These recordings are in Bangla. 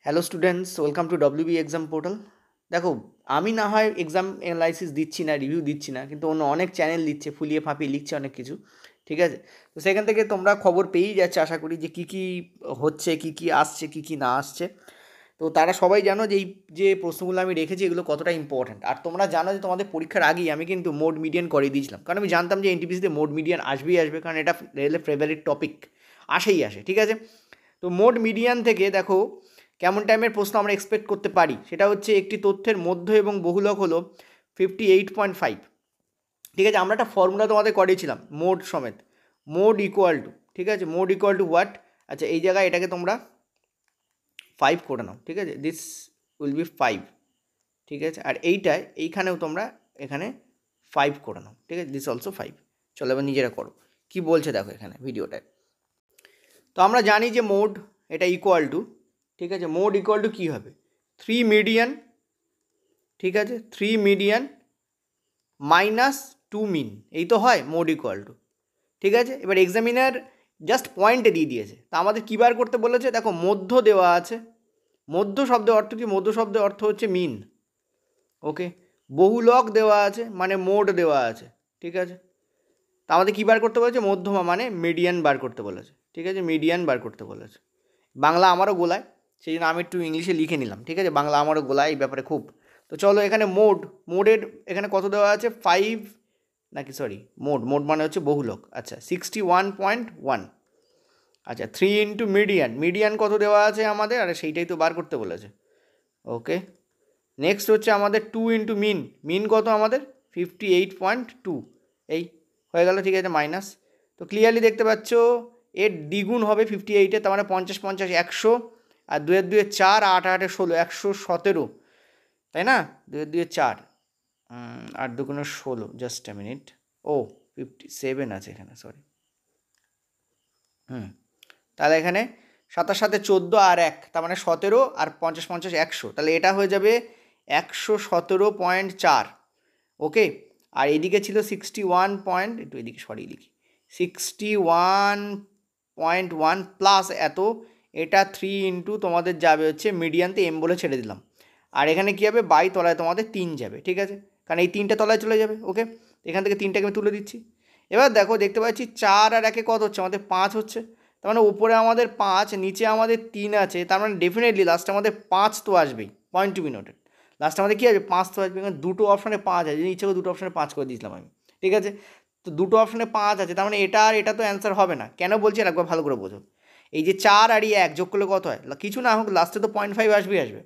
Hello students, welcome to WB exam portal. দেখো, আমি না হয় এক্সাম অ্যানালাইসিস দিচ্ছি না, রিভিউ দিচ্ছি না, কিন্তু অন্য অনেক চ্যানেল দিচ্ছে, ফুলিয়ে ফাঁপিয়ে লিখছে অনেক কিছু। ঠিক আছে, তো সেখান থেকে তোমরা খবর পেয়েই যাচ্ছে আশা করি যে কী কী হচ্ছে, কী কী আসছে, কী কী না আসছে। তো তারা সবাই জানো যে এই যে প্রশ্নগুলো আমি রেখেছি এগুলো কতটা ইম্পর্ট্যান্ট। আর তোমরা জানো যে তোমাদের পরীক্ষার আগেই আমি কিন্তু মোড মিডিয়ান করিয়ে দিয়েছিলাম, কারণ আমি জানতাম যে এনটিপিসিতে মোড মিডিয়ান আসবেই আসবে, কারণ এটা রেলের ফেভারিট টপিক, আসেই আসে। ঠিক আছে, তো মোড মিডিয়ান থেকে দেখো কেমন টাইমের প্রশ্ন আমরা এক্সপেক্ট করতে পারি। সেটা হচ্ছে একটি তথ্যের মধ্য এবং বহুলক হলো 58.5। ঠিক আছে, আমরা একটা ফর্মুলা তোমাদের করিয়েছিলাম মোড সমেত, মোড ইকুয়াল টু, ঠিক আছে, মোড ইকুয়াল টু হোয়াট। আচ্ছা, এই জায়গায় এটাকে তোমরা 5 করে নাও। ঠিক আছে, দিস উইল বি 5। ঠিক আছে, আর এইখানেও তোমরা এখানে 5 করে নাও। ঠিক আছে, দিস অলসো 5। চলো এবার নিজেরা করো কি বলছে, দেখো এখানে ভিডিওটায়। তো আমরা জানি যে মোড এটা ইকুয়াল টু, ঠিক আছে, মোড ইকুয়াল টু কী হবে, 3 মিডিয়ান। ঠিক আছে, 3 মিডিয়ান মাইনাস 2 মিন, এই তো হয় মোড ইকুয়াল টু। ঠিক আছে, এবার এক্সামিনার জাস্ট পয়েন্টে দিয়ে দিয়েছে, তা আমাদের কী বার করতে বলেছে। দেখো মধ্য দেওয়া আছে, মধ্য শব্দের অর্থ কি, মধ্য শব্দের অর্থ হচ্ছে মিন। ওকে, বহুলক দেওয়া আছে মানে মোড দেওয়া আছে। ঠিক আছে, তা আমাদের কী বার করতে বলেছে, মধ্যমা মানে মিডিয়ান বার করতে বলেছে। ঠিক আছে, মিডিয়ান বার করতে বলেছে। বাংলা আমারও গোলায়, সেই জন্য আমি একটু ইংলিশে লিখে নিলাম। ঠিক আছে, বাংলা আমারও গোলায় এই ব্যাপারে খুব। তো চলো এখানে মোডের এখানে কত দেওয়া আছে, 5, নাকি সরি, মোড মানে হচ্ছে বহুলক। আচ্ছা, 61.1। আচ্ছা, 3 ইন্টু মিডিয়ান কত দেওয়া আছে আমাদের, আরে সেইটাই তো বার করতে বলেছে। ওকে, নেক্সট হচ্ছে আমাদের 2 ইন্টু মিন কত আমাদের, 58.2। এই হয়ে গেল। ঠিক আছে, মাইনাস। তো ক্লিয়ারলি দেখতে পাচ্ছ এর দ্বিগুণ হবে 58-এ, তার মানে 50 50 100, আর 2 2 4, 8 8 16, 117, তাই না, 2 2 4, 8 2 16, জাস্ট এ মিনিট। ও 57 আছে এখানে, সরি। তাহলে এখানে 7 7 14 আর 1, তার মানে 17, আর 50 50 100, তাহলে এটা হয়ে যাবে 117.4। ওকে, আর এদিকে ছিল 61 পয়েন্ট, একটু এদিকে সরি লিখি, 61.1 প্লাস এত, এটা 3 ইন্টু তোমাদের যাবে হচ্ছে মিডিয়ানতে এম বলে ছেড়ে দিলাম। আর এখানে কী হবে, বাই তলায় তোমাদের 3 যাবে। ঠিক আছে, কারণ এই 3টে তলায় চলে যাবে। ওকে, এখান থেকে 3টাকে আমি তুলে দিচ্ছি। এবার দেখো, দেখতে পাচ্ছি 4 আর 1 কত হচ্ছে আমাদের, 5 হচ্ছে। তার মানে উপরে আমাদের 5, নিচে আমাদের 3 আছে, তার মানে ডেফিনেটলি লাস্টে আমাদের 5 তো আসবেই, পয়েন্ট টু বি নোটেড। লাস্টে আমাদের কী আসবে, 5 তো আসবে, কারণ দুটো অপশানে 5 আছে, ইচ্ছে করে দুটো অপশানে 5 করে দিয়েছিলাম আমি। ঠিক আছে, তো দুটো অপশানে 5 আছে, তার মানে এটা আর এটা তো অ্যান্সার হবে না। কেন বলছি আর একবার ভালো করে বোঝো। এই যে 4 আর 1 যোগ করলে কত হয়, কিছু না হোক লাস্টে তো 0.5 আসবে।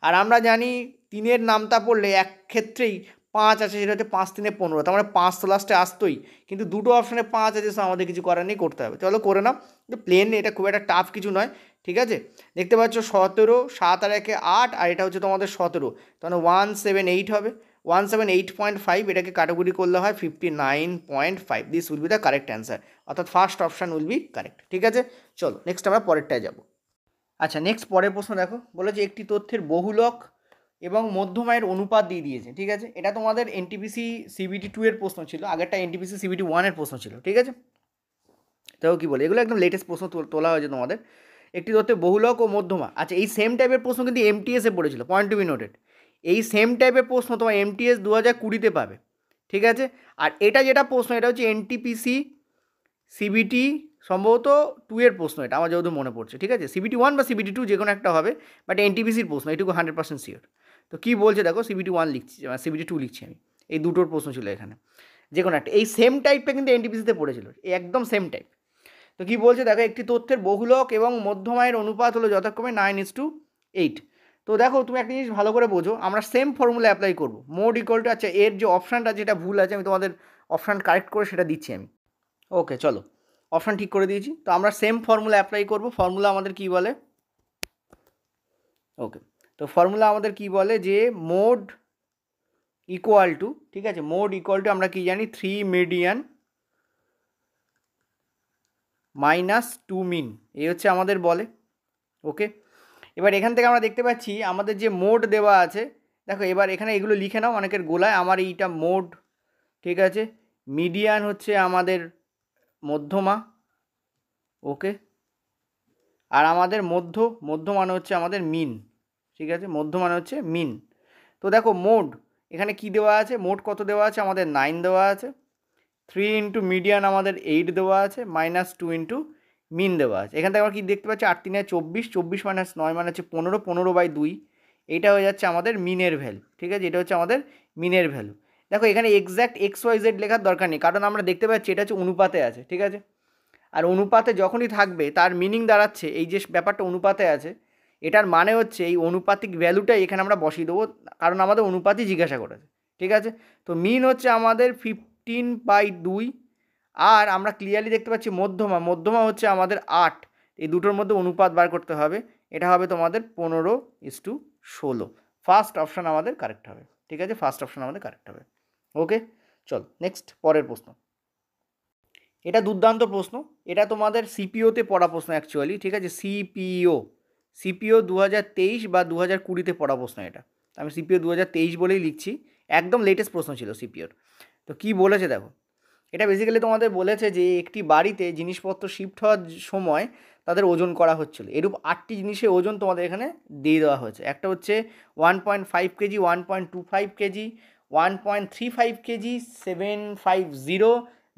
আর আমরা জানি 3-এর নামতা পড়লে এক ক্ষেত্রেই 5 আছে, সেটা হচ্ছে 5 3 15, তার মানে 5 তো লাস্টে আসতোই। কিন্তু দুটো অপশানে 5 আছে, সো আমাদের কিছু করার নেই, করতে হবে। চলো করে নাও, প্লেন, এটা খুব একটা টাফ কিছু নয়। ঠিক আছে, দেখতে পাচ্ছ 17, 7 আর 1 8, আর এটা হচ্ছে তোমাদের 17, তাহলে 178 হবে, 178.5, এটাকে কাটাকুটি করলে হয় 59.5। This will be the correct answer, অর্থাৎ first option will be correct. ঠিক আছে, চলো নেক্সট আমরা পরেরটায় যাব। আচ্ছা, নেক্সট পরের প্রশ্ন দেখো, বলেছে একটি তথ্যের বহুলক এবং মধ্যমায়ের অনুপাত দিয়ে দিয়েছে। ঠিক আছে, এটা তোমাদের এনটিপিসি সিবিটি 2 এর প্রশ্ন ছিল, আগেরটা এনটিপিসি সিবিটি 1 এর প্রশ্ন ছিল। ঠিক আছে, তো কী বলে, এগুলো একদম লেটেস্ট প্রশ্ন তোলা হয়েছে তোমাদের। একটি তথ্যের বহুলক ও মধ্যমা, আচ্ছা এই সেম টাইপের প্রশ্ন কিন্তু এমটিএসে পড়েছিল, পয়েন্ট টু বি নোটেড। এই সেম টাইপের প্রশ্ন তোমার এমটিএস 2020-তে পাবে। ঠিক আছে, আর এটা যেটা প্রশ্ন, এটা হচ্ছে এনটিপিসি সিবিটি সম্ভবত 2 এর প্রশ্ন, এটা আমার যেহেতু মনে পড়ছে। ঠিক আছে, সিবিটি 1 বা সিবিটি 2 যে কোনো একটা হবে, বাট এনটিপিসির প্রশ্ন, এটুকু 100% শিওর। তো কী বলছে দেখো, সিবিটি 1 লিখছি, সিবিটি 2 লিখছি আমি, এই দুটোর প্রশ্ন ছিল এখানে, যে কোনো একটা। এই সেম টাইপটা কিন্তু এনটিপিসিতে পড়েছিল, এই একদম সেম টাইপ। তো কী বলছে দেখো, একটি তথ্যের বহুলক এবং মধ্যমায়ের অনুপাত হলো যথাক্রমে 9:8। তো দেখো তুমি একটা জিনিস ভালো করে বোঝো, আমরা সেম ফর্মুলা অ্যাপ্লাই করবো, মোড ইকুয়াল টু, আচ্ছা এর যে অপশানটা যেটা ভুল আছে আমি তোমাদের অপশান কারেক্ট করে সেটা দিচ্ছি আমি। ওকে চলো, অপশান ঠিক করে দিয়েছি, তো আমরা সেম ফর্মুলা অ্যাপ্লাই করব। ফর্মুলা আমাদের কী বলে, ওকে, তো ফর্মুলা আমাদের কী বলে যে মোড ইকুয়াল টু, ঠিক আছে, মোড ইকুয়াল টু আমরা কী জানি, 3 মিডিয়ান মাইনাস 2 মিন, এই হচ্ছে আমাদের বলে। ওকে, এবার এখান থেকে আমরা দেখতে পাচ্ছি আমাদের যে মোড দেওয়া আছে, দেখো এবার এখানে এগুলো লিখে নাও অনেকের গোলায়, আমার এইটা মোড। ঠিক আছে, মিডিয়ান হচ্ছে আমাদের মধ্যমা। ওকে, আর আমাদের মধ্য মানে হচ্ছে আমাদের মিন, ঠিক আছে, মধ্য মানে হচ্ছে মিন। তো দেখো মোড এখানে কি দেওয়া আছে, মোড কত দেওয়া আছে, আমাদের 9 দেওয়া আছে, 3 ইন্টু মিডিয়ান আমাদের 8 দেওয়া আছে, -2 ইন্টু মিন দেওয়া আছে। এখান থেকে আমরা কি দেখতে পাচ্ছি, 8 3 24, 24 মাইনাস 9 মানে হচ্ছে 15, 15/2, এইটা হয়ে যাচ্ছে আমাদের মিনের ভ্যালু, ঠিক আছে, এটা হচ্ছে আমাদের মিনের ভ্যালু। দেখো এখানে এক্স্যাক্ট XYZ লেখার দরকার নেই, কারণ আমরা দেখতে পাচ্ছি এটা হচ্ছে অনুপাতে আছে, ঠিক আছে। আর অনুপাতে যখনই থাকবে তার মিনিং দাঁড়াচ্ছে, এই যে ব্যাপারটা অনুপাতে আছে এটার মানে হচ্ছে এই অনুপাতিক ভ্যালুটাই এখানে আমরা বসিয়ে দেবো, কারণ আমাদের অনুপাতই জিজ্ঞাসা করেছে, ঠিক আছে। তো মিন হচ্ছে আমাদের 15/2, আর আমরা ক্লিয়ারলি দেখতে পাচ্ছি মধ্যমা হচ্ছে আমাদের 8, এই দুটোর মধ্যে অনুপাত বার করতে হবে, এটা হবে তোমাদের 15:16। ফার্স্ট অপশান আমাদের কারেক্ট হবে, ঠিক আছে, ফার্স্ট অপশান আমাদের কারেক্ট হবে। ওকে, চল নেক্সট পরের প্রশ্ন। এটা দুর্দান্ত প্রশ্ন, এটা তোমাদের সিপিওতে পড়া প্রশ্ন অ্যাকচুয়ালি, ঠিক আছে, সিপিও 2023 বা 2020-তে পড়া প্রশ্ন এটা। আমি সিপিও 2023 বলেই লিখছি, একদম লেটেস্ট প্রশ্ন ছিল সিপিওর। তো কি বলেছে দেখো, এটা বেসিক্যালি তোমাদের বলেছে যে একটি বাড়িতে জিনিসপত্র শিফট হওয়ার সময় তাদের ওজন করা হচ্ছিল, এরূপ 8টি জিনিসের ওজন তোমাদের এখানে দিয়ে দেওয়া হয়েছে। একটা হচ্ছে 1.5 KG, 1.25 KG, 1.35 KG, 750,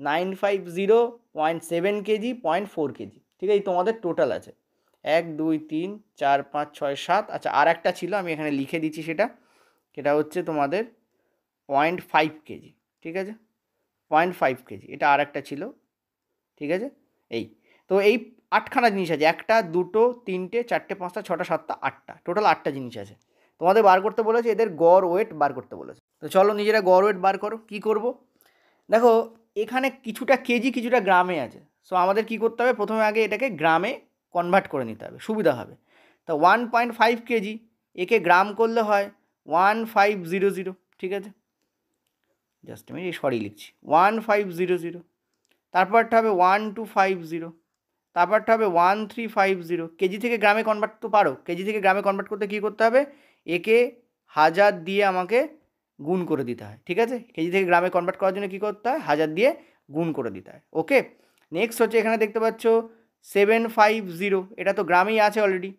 950, 0.7 KG, 0.4 KG, ঠিক আছে, তোমাদের টোটাল আছে 1 2 3 4 5 6 7। আচ্ছা, আর একটা ছিল আমি এখানে লিখে দিচ্ছি, সেটা হচ্ছে তোমাদের 0.5 কেজি, ঠিক আছে, 0.5 কেজি, এটা আর একটা ছিল, ঠিক আছে। এই তো এই 8খানা জিনিস আছে, 1টা 2টো 3টে 4টে 5টা 6টা 7টা 8টা, টোটাল 8টা জিনিস আছে। তোমাদের বার করতে বলেছে, এদের গড় ওয়েট বার করতে বলেছে। তো চলো নিজেরা গড় ওয়েট বার করো। কী করব দেখো, এখানে কিছুটা কেজি কিছুটা গ্রামে আছে, সো আমাদের কি করতে হবে, প্রথমে আগে এটাকে গ্রামে কনভার্ট করে নিতে হবে, সুবিধা হবে। তো 1.5 কেজি একে গ্রাম করলে হয় 1500, ঠিক আছে, জাস্ট আমি সরি লিখছি 1500। তারপরটা হবে 1250, তারপরটা হবে 1350। কেজি থেকে গ্রামে কনভার্ট তো পারো, কেজি থেকে গ্রামে কনভার্ট করতে কী করতে হবে, একে 1000 দিয়ে আমাকে গুণ করে দিতে হয়, ঠিক আছে, কেজি থেকে গ্রামে কনভার্ট করার জন্য কী করতে হয়, 1000 দিয়ে গুণ করে দিতে হয়। ওকে, নেক্সট হচ্ছে এখানে দেখতে পাচ্ছ 750, এটা তো গ্রামেই আছে অলরেডি।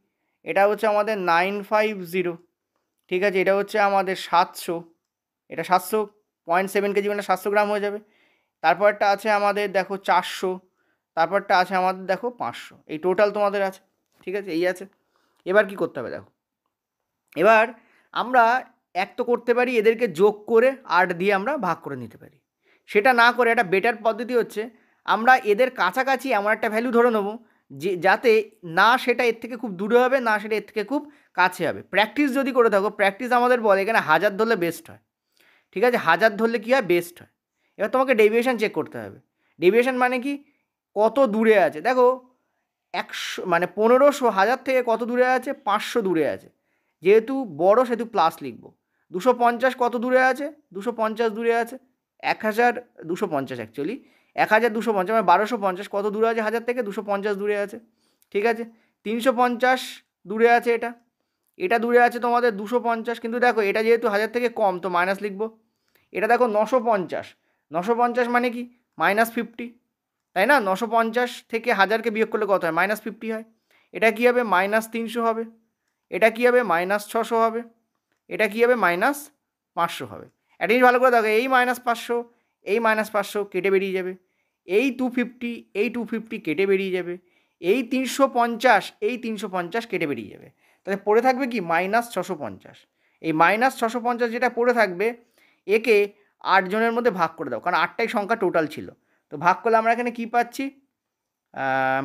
এটা হচ্ছে আমাদের 950, ঠিক আছে, এটা হচ্ছে আমাদের 700, এটা 700.7 কেজি মানে 700 গ্রাম হয়ে যাবে। তারপরটা আছে আমাদের দেখো 400, তারপরটা আছে আমাদের দেখো 500, এই টোটাল তোমাদের আছে, ঠিক আছে, এই আছে। এবার কি করতে হবে দেখো, এবার আমরা এক তো করতে পারি, এদেরকে যোগ করে 8 দিয়ে আমরা ভাগ করে নিতে পারি। সেটা না করে একটা বেটার পদ্ধতি হচ্ছে, আমরা এদের কাছাকাছি এমন একটা ভ্যালু ধরে নেবো যে যাতে না সেটা এর থেকে খুব দূরে হবে, না সেটা এর থেকে খুব কাছে হবে। প্র্যাকটিস যদি করে থাকো, প্র্যাকটিস আমাদের বলে এখানে 1000 ধরলে বেস্ট হয়, ঠিক আছে, 1000 ধরলে কী হয়, বেস্ট হয়। এবার তোমাকে ডেভিয়েশন চেক করতে হবে। ডেভিয়েশন মানে কি, কত দূরে আছে, দেখো 100 মানে 1500 1000 থেকে কত দূরে আছে, 500 দূরে আছে, যেহেতু বড় সেহেতু প্লাস লিখব। 250 কত দূরে আছে, 250 দূরে আছে, 1250 অ্যাকচুয়ালি 1250 মানে 1250 কত দূরে আছে 1000 থেকে, 250 দূরে আছে, ঠিক আছে। 350 দূরে আছে, এটা দূরে আছে তোমাদের 250, কিন্তু দেখো এটা যেহেতু 1000 থেকে কম তো মাইনাস লিখব। এটা দেখো 950, 950 মানে কি -50, তাই না, 950 থেকে 1000কে বিয়োগ করলে কত হয়, -50 হয়। এটা কী হবে, -300 হবে। এটা কী হবে, -600 হবে। এটা কী হবে, -500 হবে। একটা জিনিস ভালো করে দেখো, এই -500 এই -500 কেটে বেরিয়ে যাবে, এই 250 এই 250 কেটে বেরিয়ে যাবে, এই 350 এই 350 কেটে বেরিয়ে যাবে। তাহলে পড়ে থাকবে কি, -650। এই -650 যেটা পড়ে থাকবে একে 8 জনের মধ্যে ভাগ করে দাও, কারণ 8টাই সংখ্যা টোটাল ছিল। তো ভাগ করলে আমরা এখানে কী পাচ্ছি,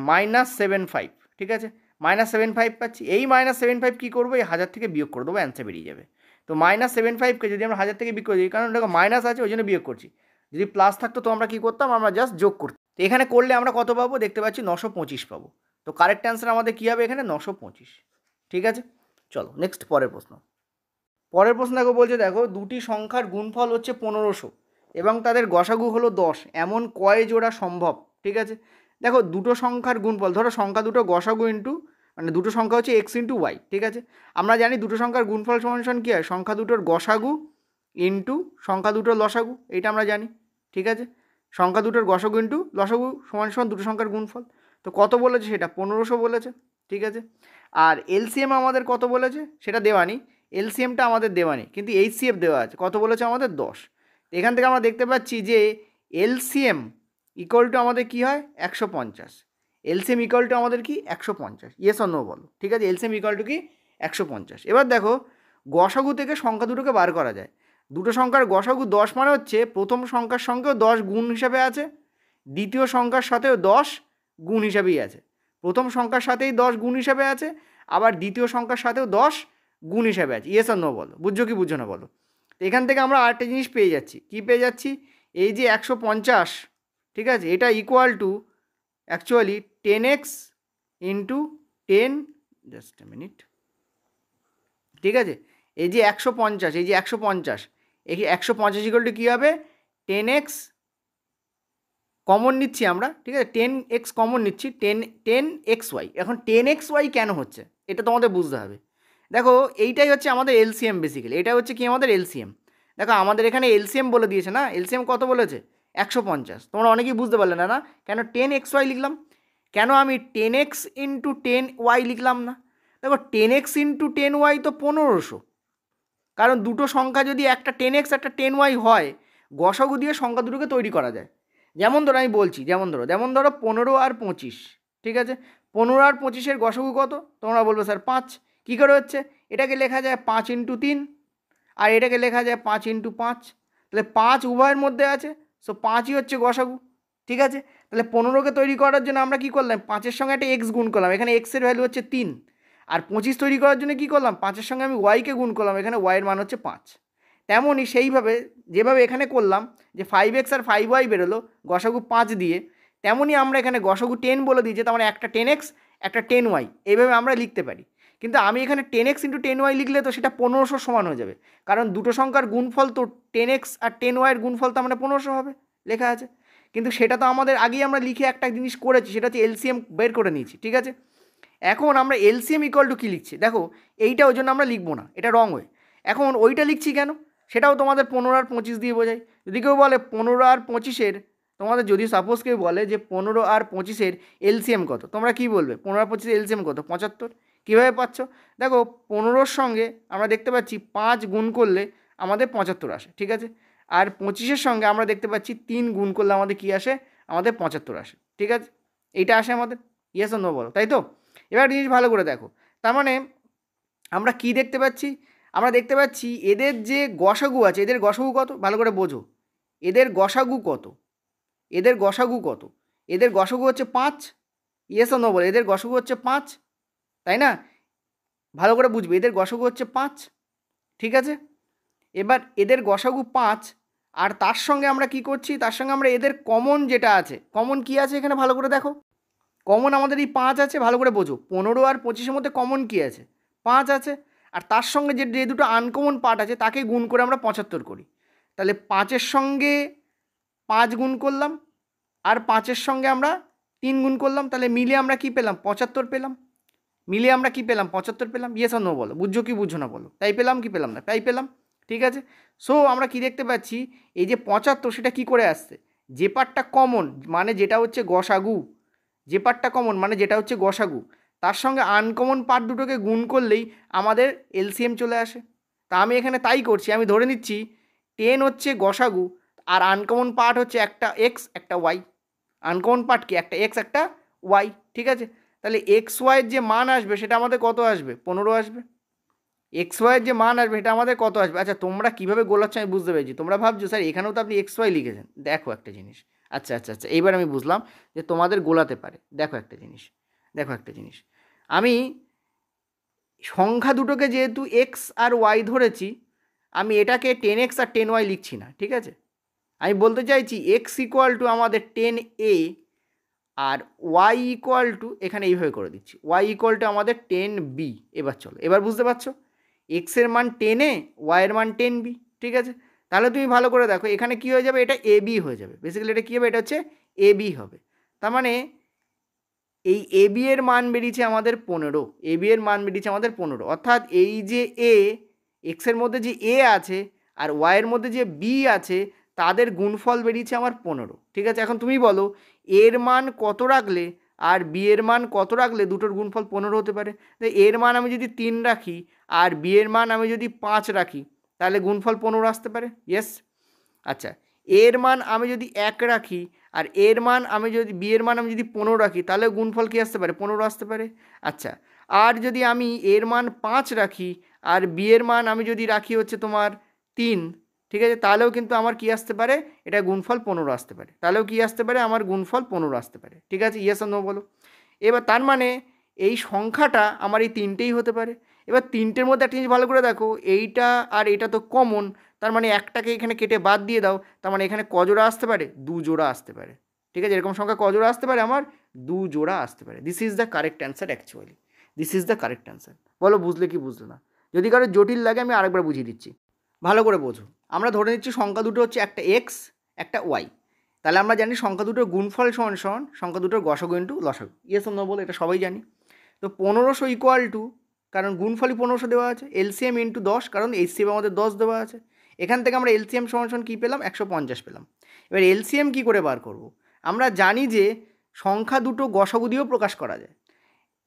-75, ঠিক আছে, -75 পাচ্ছি। এই -75 কী করবো, এই 1000 থেকে বিয়োগ করে দেবো, অ্যান্সার বেরিয়ে যাবে। তো -75কে যদি আমরা 1000 থেকে বিয়োগ করে দিই, কারণ দেখো মাইনাস আছে ওই জন্য বিয়োগ করছি, যদি প্লাস থাকতো তো আমরা কী করতাম, আমরা জাস্ট যোগ করতাম। তো এখানে করলে আমরা কত পাবো, দেখতে পাচ্ছি 925 পাবো। তো কারেক্ট অ্যান্সার আমাদের কী হবে এখানে, 925, ঠিক আছে। চলো নেক্সট পরের প্রশ্ন। পরের প্রশ্ন দেখো, বলছে দেখো দুটি সংখ্যার গুণফল হচ্ছে 1500 এবং তাদের গসাগু হলো 10, এমন কয় জোড়া সম্ভব, ঠিক আছে। দেখো দুটো সংখ্যার গুণফল, ধরো সংখ্যা দুটো গসাগু ইন্টু, মানে দুটো সংখ্যা হচ্ছে x ইন্টু ওয়াই, ঠিক আছে। আমরা জানি দুটো সংখ্যার গুণফল সমান কী হয়, সংখ্যা দুটোর গসাগু ইন্টু সংখ্যা দুটোর লসাগু, এইটা আমরা জানি, ঠিক আছে। সংখ্যা দুটোর গসাগু ইন্টু লসাগু সমান দুটো সংখ্যার গুণফল। তো কত বলেছে সেটা, 1500 বলেছে, ঠিক আছে। আর এলসিএম আমাদের কত বলেছে সেটা দেওয়া নেই, এলসিএমটা আমাদের দেওয়া নেই, কিন্তু এইচসিএফ দেওয়া আছে। কত বলেছে আমাদের 10। এখান থেকে আমরা দেখতে পাচ্ছি যে এলসিএম ইকুয়াল টু আমাদের কী হয় 150। এলসিএম ইকুয়াল টু আমাদের কি 150, ইয়েস অর নো বলো। ঠিক আছে, এলসিএম ইকুয়াল টু কি 150। এবার দেখো গসাগু থেকে সংখ্যা দুটোকে বার করা যায়। দুটো সংখ্যার গসাগু 10 মানে হচ্ছে প্রথম সংখ্যার সঙ্গেও 10 গুণ হিসাবে আছে, দ্বিতীয় সংখ্যার সাথেও 10 গুণ হিসাবেই আছে। প্রথম সংখ্যার সাথেই 10 গুণ হিসাবে আছে, আবার দ্বিতীয় সংখ্যার সাথেও 10 গুণ হিসাবে আছে। ইয়েস আর নো বলো, বুঝছো কি বুঝছো না বলো। তো এখান থেকে আমরা আরেকটা জিনিস পেয়ে যাচ্ছি। কি পেয়ে যাচ্ছি? এই যে 150, ঠিক আছে, এটা equal to actually 10x into 10, just a minute, ঠিক আছে। এই যে 150, এই যে 150, এই 150 ইকুয়াল টু কী হবে 10x কমন নিচ্ছি আমরা, ঠিক আছে, 10x কমন নিচ্ছি, 10xy। এখন 10xy কেন হচ্ছে এটা তোমাদের বুঝতে হবে। দেখো এইটাই হচ্ছে আমাদের এলসিএম, বেসিক্যালি এটা হচ্ছে কি আমাদের এলসিএম। দেখো আমাদের এখানে এলসিএম বলে দিয়েছে না, এলসিএম কত বলেছে 150। তোমরা অনেকেই বুঝতে পারলে না, কেন 10xy লিখলাম, কেন আমি 10x ইন্টু 10y লিখলাম না। দেখো 10x ইন্টু 10y তো 1500, কারণ দুটো সংখ্যা যদি একটা 10x একটা 10y হয়, গসাগু দিয়ে সংখ্যা দুটোকে তৈরি করা যায়। যেমন ধরো আমি বলছি, যেমন ধরো 15 আর 25, ঠিক আছে। 15 আর 25-এর গসাগু কত? তোমরা বলবে স্যার 5। কী করে হচ্ছে? এটাকে লেখা যায় 5 ইন্টু 3, আর এটাকে লেখা যায় 5 ইন্টু 5। তাহলে 5 উভয়ের মধ্যে আছে, সো 5ই হচ্ছে গসাগু, ঠিক আছে। তাহলে 15কে তৈরি করার জন্য আমরা কী করলাম, 5-এর সঙ্গে একটা এক্স গুণ করলাম, এখানে এক্সের ভ্যালু হচ্ছে 3। আর 25 তৈরি করার জন্য কী করলাম, 5-এর সঙ্গে আমি ওয়াইকে গুণ করলাম, এখানে ওয়াইয়ের মান হচ্ছে 5। তেমনই সেইভাবে যেভাবে এখানে করলাম যে 5x আর 5y বেরোলো গসাগু 5 দিয়ে, তেমনই আমরা এখানে গসাগু 10 বলে দিয়েছি, তার মানে একটা 10x একটা 10y, এইভাবে আমরা লিখতে পারি। কিন্তু আমি এখানে 10x ইন্টু 10y লিখলে তো সেটা 1500 সমান হয়ে যাবে, কারণ দুটো সংখ্যার গুণফল তো 10x আর 10y এর গুণফল তো মানে 1500 হবে, লেখা আছে। কিন্তু সেটা তো আমাদের আগেই আমরা লিখে একটা জিনিস করেছি, সেটা হচ্ছে এলসিএম বের করে নিয়েছি, ঠিক আছে। এখন আমরা এলসিএম ইকুয়াল টু কী লিখছি, দেখো এইটা ওই জন্য আমরা লিখবো না, এটা রং ওয়ে। এখন ওইটা লিখছি কেন, সেটাও তোমাদের 15 আর 25 দিয়ে বোঝাই। যদি কেউ বলে 15 আর 25-এর, তোমাদের যদি সাপোজ কেউ বলে যে 15 আর 25-এর এলসিএম কত, তোমরা কী বলবে 15 আর 25-এর এলসিএম কত? 75। কীভাবে পাচ্ছ? দেখো 15-র সঙ্গে আমরা দেখতে পাচ্ছি 5 গুণ করলে আমাদের 75 আসে, ঠিক আছে। আর 25-এর সঙ্গে আমরা দেখতে পাচ্ছি 3 গুণ করলে আমাদের কী আসে, আমাদের 75 আসে, ঠিক আছে। এইটা আসে আমাদের, ইয়েস অর নো বলো, তাই তো। এবার জিনিস ভালো করে দেখো, তার মানে আমরা কি দেখতে পাচ্ছি, আমরা দেখতে পাচ্ছি এদের যে গসাগু আছে, এদের গসাগু কত ভালো করে বোঝো, এদের গসাগু কত, এদের গসাগু কত, এদের গসাগু হচ্ছে 5, ইয়েস অর নো বলো, এদের গসাগু হচ্ছে 5, তাই না। ভালো করে বুঝবে, এদের গসাগু হচ্ছে 5, ঠিক আছে। এবার এদের গসাগু 5, আর তার সঙ্গে আমরা কি করছি, তার সঙ্গে আমরা এদের কমন যেটা আছে, কমন কি আছে এখানে ভালো করে দেখো, কমন আমাদের এই 5 আছে, ভালো করে বোঝো। 15 আর 25-এর মধ্যে কমন কি আছে, 5 আছে। আর তার সঙ্গে যে দুটো আনকমন পার্ট আছে তাকে গুণ করে আমরা 75 করি। তাহলে 5-এর সঙ্গে 5 গুণ করলাম, আর 5-এর সঙ্গে আমরা 3 গুণ করলাম, তাহলে মিলিয়ে আমরা কি পেলাম 75 পেলাম, মিলিয়ে আমরা কি পেলাম 75 পেলাম। ইয়েস আর নো বলো, বুঝছো কি বুঝছো না বলো। তাই পেলাম কি পেলাম না, তাই পেলাম, ঠিক আছে। সো আমরা কি দেখতে পাচ্ছি, এই যে 75 সেটা কি করে আসছে, যে পার্টটা কমন মানে যেটা হচ্ছে গসাগু, যে পার্টটা কমন মানে যেটা হচ্ছে গসাগু, তার সঙ্গে আনকমন পার্ট দুটোকে গুণ করলেই আমাদের এলসিএম চলে আসে। তা আমি এখানে তাই করছি, আমি ধরে নিচ্ছি 10 হচ্ছে গসাগু, আর আনকমন পার্ট হচ্ছে একটা এক্স একটা ওয়াই। আনকমন পার্ট কি, একটা এক্স একটা ওয়াই, ঠিক আছে। তাহলে এক্স ওয়াইয়ের যে মান আসবে সেটা আমাদের কত আসবে, 15 আসবে। এক্স ওয়াইয়ের যে মান আসবে এটা আমাদের কত আসবে। আচ্ছা তোমরা কীভাবে গোলাচ্ছ আমি বুঝতে পেরেছি, তোমরা ভাবছো স্যার এখানেও তো আপনি এক্স ওয়াই লিখেছেন। দেখো একটা জিনিস, আচ্ছা আচ্ছা আচ্ছা এইবার আমি বুঝলাম যে তোমাদের গোলাতে পারে। দেখো একটা জিনিস, দেখো একটা জিনিস, আমি সংখ্যা দুটোকে যেহেতু এক্স আর ওয়াই ধরেছি, আমি এটাকে 10x আর 10y লিখছি না, ঠিক আছে। আমি বলতে চাইছি এক্স ইকুয়াল টু আমাদের 10a, আর ওয়াই ইকুয়াল টু এখানে এইভাবে করে দিচ্ছি, ওয়াই ইকুয়াল টু আমাদের 10b। এবার চলো, এবার বুঝতে পারছো, এক্সের মান 10a, ওয়াইয়ের মান 10b, ঠিক আছে। তাহলে তুমি ভালো করে দেখো এখানে কী হয়ে যাবে, এটা ab হয়ে যাবে। বেসিক্যালি এটা কী হবে, এটা হচ্ছে ab হবে। তার মানে এই ab এর মান বেরিয়েছে আমাদের 15, ab এর মান বেরিয়েছে আমাদের 15, অর্থাৎ এই যে a, এক্সের মধ্যে যে a আছে আর ওয়াইয়ের মধ্যে যে b আছে, তাদের গুণফল বেরিয়েছে আমার 15, ঠিক আছে। এখন তুমি বলো এর মান কত রাখলে আর বি এর মান কত রাখলে দুটোর গুণফল 15 হতে পারে? এর মান আমি যদি 3 রাখি আর বি এর মান আমি যদি 5 রাখি তাহলে গুণফল 15 আসতে পারে। ইয়েস। আচ্ছা, এর মান আমি যদি 1 রাখি আর এর মান আমি যদি বি এর মান আমি যদি 15 রাখি তাহলে গুণফল কী আসতে পারে? 15 আসতে পারে। আচ্ছা, আর যদি আমি এর মান 5 রাখি আর বি এর মান আমি যদি রাখি হচ্ছে তোমার 3, ঠিক আছে, তাহলেও কিন্তু আমার কী আসতে পারে? এটা গুণফল 15 আসতে পারে। তাহলেও কী আসতে পারে? আমার গুণফল 15 আসতে পারে। ঠিক আছে, ইয়েস আর নো বলো। এবার তার মানে এই সংখ্যাটা আমার এই তিনটেই হতে পারে। এবার তিনটের মধ্যে একটা জিনিস ভালো করে দেখো, এইটা আর এটা তো কমন, তার মানে একটাকে এখানে কেটে বাদ দিয়ে দাও, তার মানে এখানে কজোড়া আসতে পারে? 2 জোড়া আসতে পারে। ঠিক আছে, এরকম সংখ্যা কজোড়া আসতে পারে? আমার 2 জোড়া আসতে পারে। This is the correct answer actually. This is the correct answer. বলো বুঝলে কি বুঝলে না? যদি কারো জটিল লাগে আমি আরেকবার বুঝিয়ে দিচ্ছি, ভালো করে বোঝো। আমরা ধরে নিচ্ছি সংখ্যা দুটো হচ্ছে একটা এক্স একটা ওয়াই। তাহলে আমরা জানি সংখ্যা দুটোর গুণফল সমান সমান সংখ্যা দুটোর গসাগু ইন্টু লসাগু। ইয়েস অন্য বলো, এটা সবাই জানি। তো 1500 ইকুয়াল টু, কারণ গুণফলই 1500 দেওয়া আছে, এলসিএম ইন্টু 10, কারণ এইচসিএম আমাদের 10 দেওয়া আছে। এখান থেকে আমরা এলসিএম সমান সমান কী পেলাম? 150 পেলাম। এবার এলসিএম কী করে বার করব? আমরা জানি যে সংখ্যা দুটো গসাগু দিয়েও প্রকাশ করা যায়।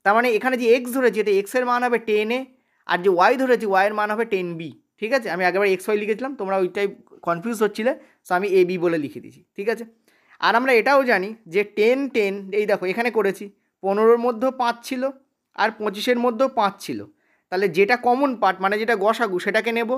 তার মানে এখানে যে এক্স ধরেছি এটা এক্সের মান হবে 10a, আর যে ওয়াই ধরেছি ওয়াইয়ের মান হবে 10b। ঠিক আছে, আমি আগেবার এক্স ওয়াই লিখেছিলাম, তোমরা ওইটাই কনফিউজ হচ্ছিলে, সো আমি এ বি বলে লিখে দিয়েছি। ঠিক আছে, আর আমরা এটাও জানি যে 10 10, এই দেখো এখানে করেছি 15-র মধ্যেও 5 ছিল আর 25-এর মধ্যেও 5 ছিল। তাহলে যেটা কমন পার্ট মানে যেটা গসাগু সেটাকে নেব,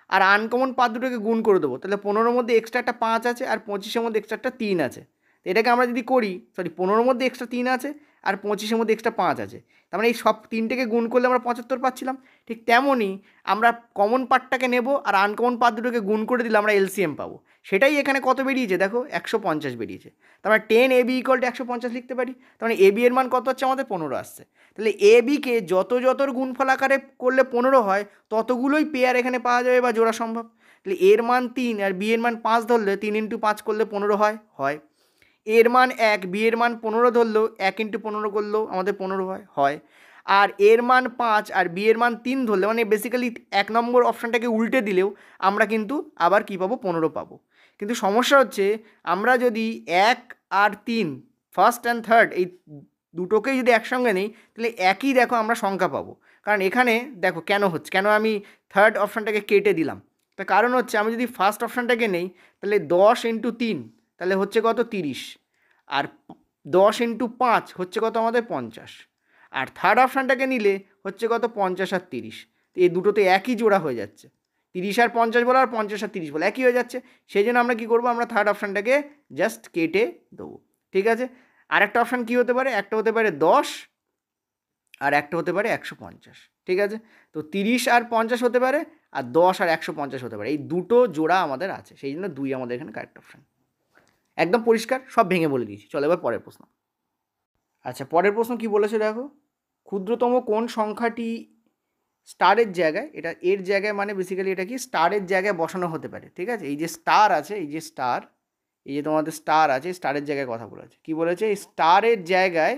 আর আনকমন পার্ট দুটোকে গুণ করে দেবো। তাহলে 15-র মধ্যে এক্সট্রা একটা 5 আছে আর 25-এর মধ্যে এক্সট্রা একটা 3 আছে। তো এটাকে আমরা যদি করি, 15-র মধ্যে এক্সট্রা 3 আছে আর 25-এর মধ্যে এক্সট্রা 5 আছে, তার মানে এই সব তিনটেকে গুণ করলে আমরা 75 পাচ্ছিলাম। ঠিক তেমনই আমরা কমন পার্টটাকে নেব আর আনকমন পার্ট দুটোকে গুণ করে দিলে আমরা এলসিএম পাবো। সেটাই এখানে কত বেরিয়েছে দেখো, 150 বেরিয়েছে। তার মানে 10ab ইকুয়াল টু 150 লিখতে পারি। তার মানে এবি এর মান কত হচ্ছে? আমাদের 15 আসছে। তাহলে এবিকে যতর গুণফল আকারে করলে 15 হয় ততগুলোই পেয়ার এখানে পাওয়া যাবে বা জোড়া সম্ভব। তাহলে এর মান 3 আর বি এর মান 5 ধরলে 3 ইন্টু 5 করলে 15 হয়। এর মান 1, বি এর মান 15 ধরলেও 1 ইন্টু 15 করলেও আমাদের 15 হয়। আর এর মান 5 আর বি এর মান 3 ধরলে, মানে বেসিক্যালি 1 নম্বর অপশানটাকে উল্টে দিলেও আমরা কিন্তু আবার কী পাবো? 15 পাবো। কিন্তু সমস্যা হচ্ছে আমরা যদি 1 আর 3 ফার্স্ট অ্যান্ড থার্ড এই দুটোকেই যদি একসঙ্গে নেই তাহলে একই দেখো আমরা সংখ্যা পাবো। কারণ এখানে দেখো কেন আমি থার্ড অপশানটাকে কেটে দিলাম। তার কারণ হচ্ছে আমি যদি ফার্স্ট অপশানটাকে নেই তাহলে 10 ইন্টু 3 তাহলে হচ্ছে কত? 30। আর 10 ইন্টু 5 হচ্ছে কত? আমাদের 50। আর থার্ড অপশানটাকে নিলে হচ্ছে কত? 50 আর 30। তো এই দুটোতে একই জোড়া হয়ে যাচ্ছে, 30 আর 50 বলো আর 50 আর 30 বলো একই হয়ে যাচ্ছে। সেই জন্য আমরা কী করবো? আমরা থার্ড অপশানটাকে জাস্ট কেটে দেবো। ঠিক আছে, আরেকটা অপশান কী হতে পারে? একটা হতে পারে 10 আর একটা হতে পারে 150। ঠিক আছে, তো 30 আর 50 হতে পারে আর 10 আর 150 হতে পারে। এই দুটো জোড়া আমাদের আছে, সেই জন্য 2 আমাদের এখানে কারেক্ট অপশান। একদম পরিষ্কার, সব ভেঙে বলে দিয়েছি। চলো এবার পরের প্রশ্ন। আচ্ছা, পরের প্রশ্ন কি বলেছে দেখো, ক্ষুদ্রতম কোন সংখ্যাটি স্টারের জায়গায়, এটা এর জায়গায় মানে বেসিক্যালি এটা কি স্টারের জায়গায় বসানো হতে পারে। ঠিক আছে, এই যে স্টার আছে, এই যে স্টার, এই যে তোমাদের স্টার আছে, স্টারের জায়গায় কথা বলেছে। কি বলেছে? এই স্টারের জায়গায়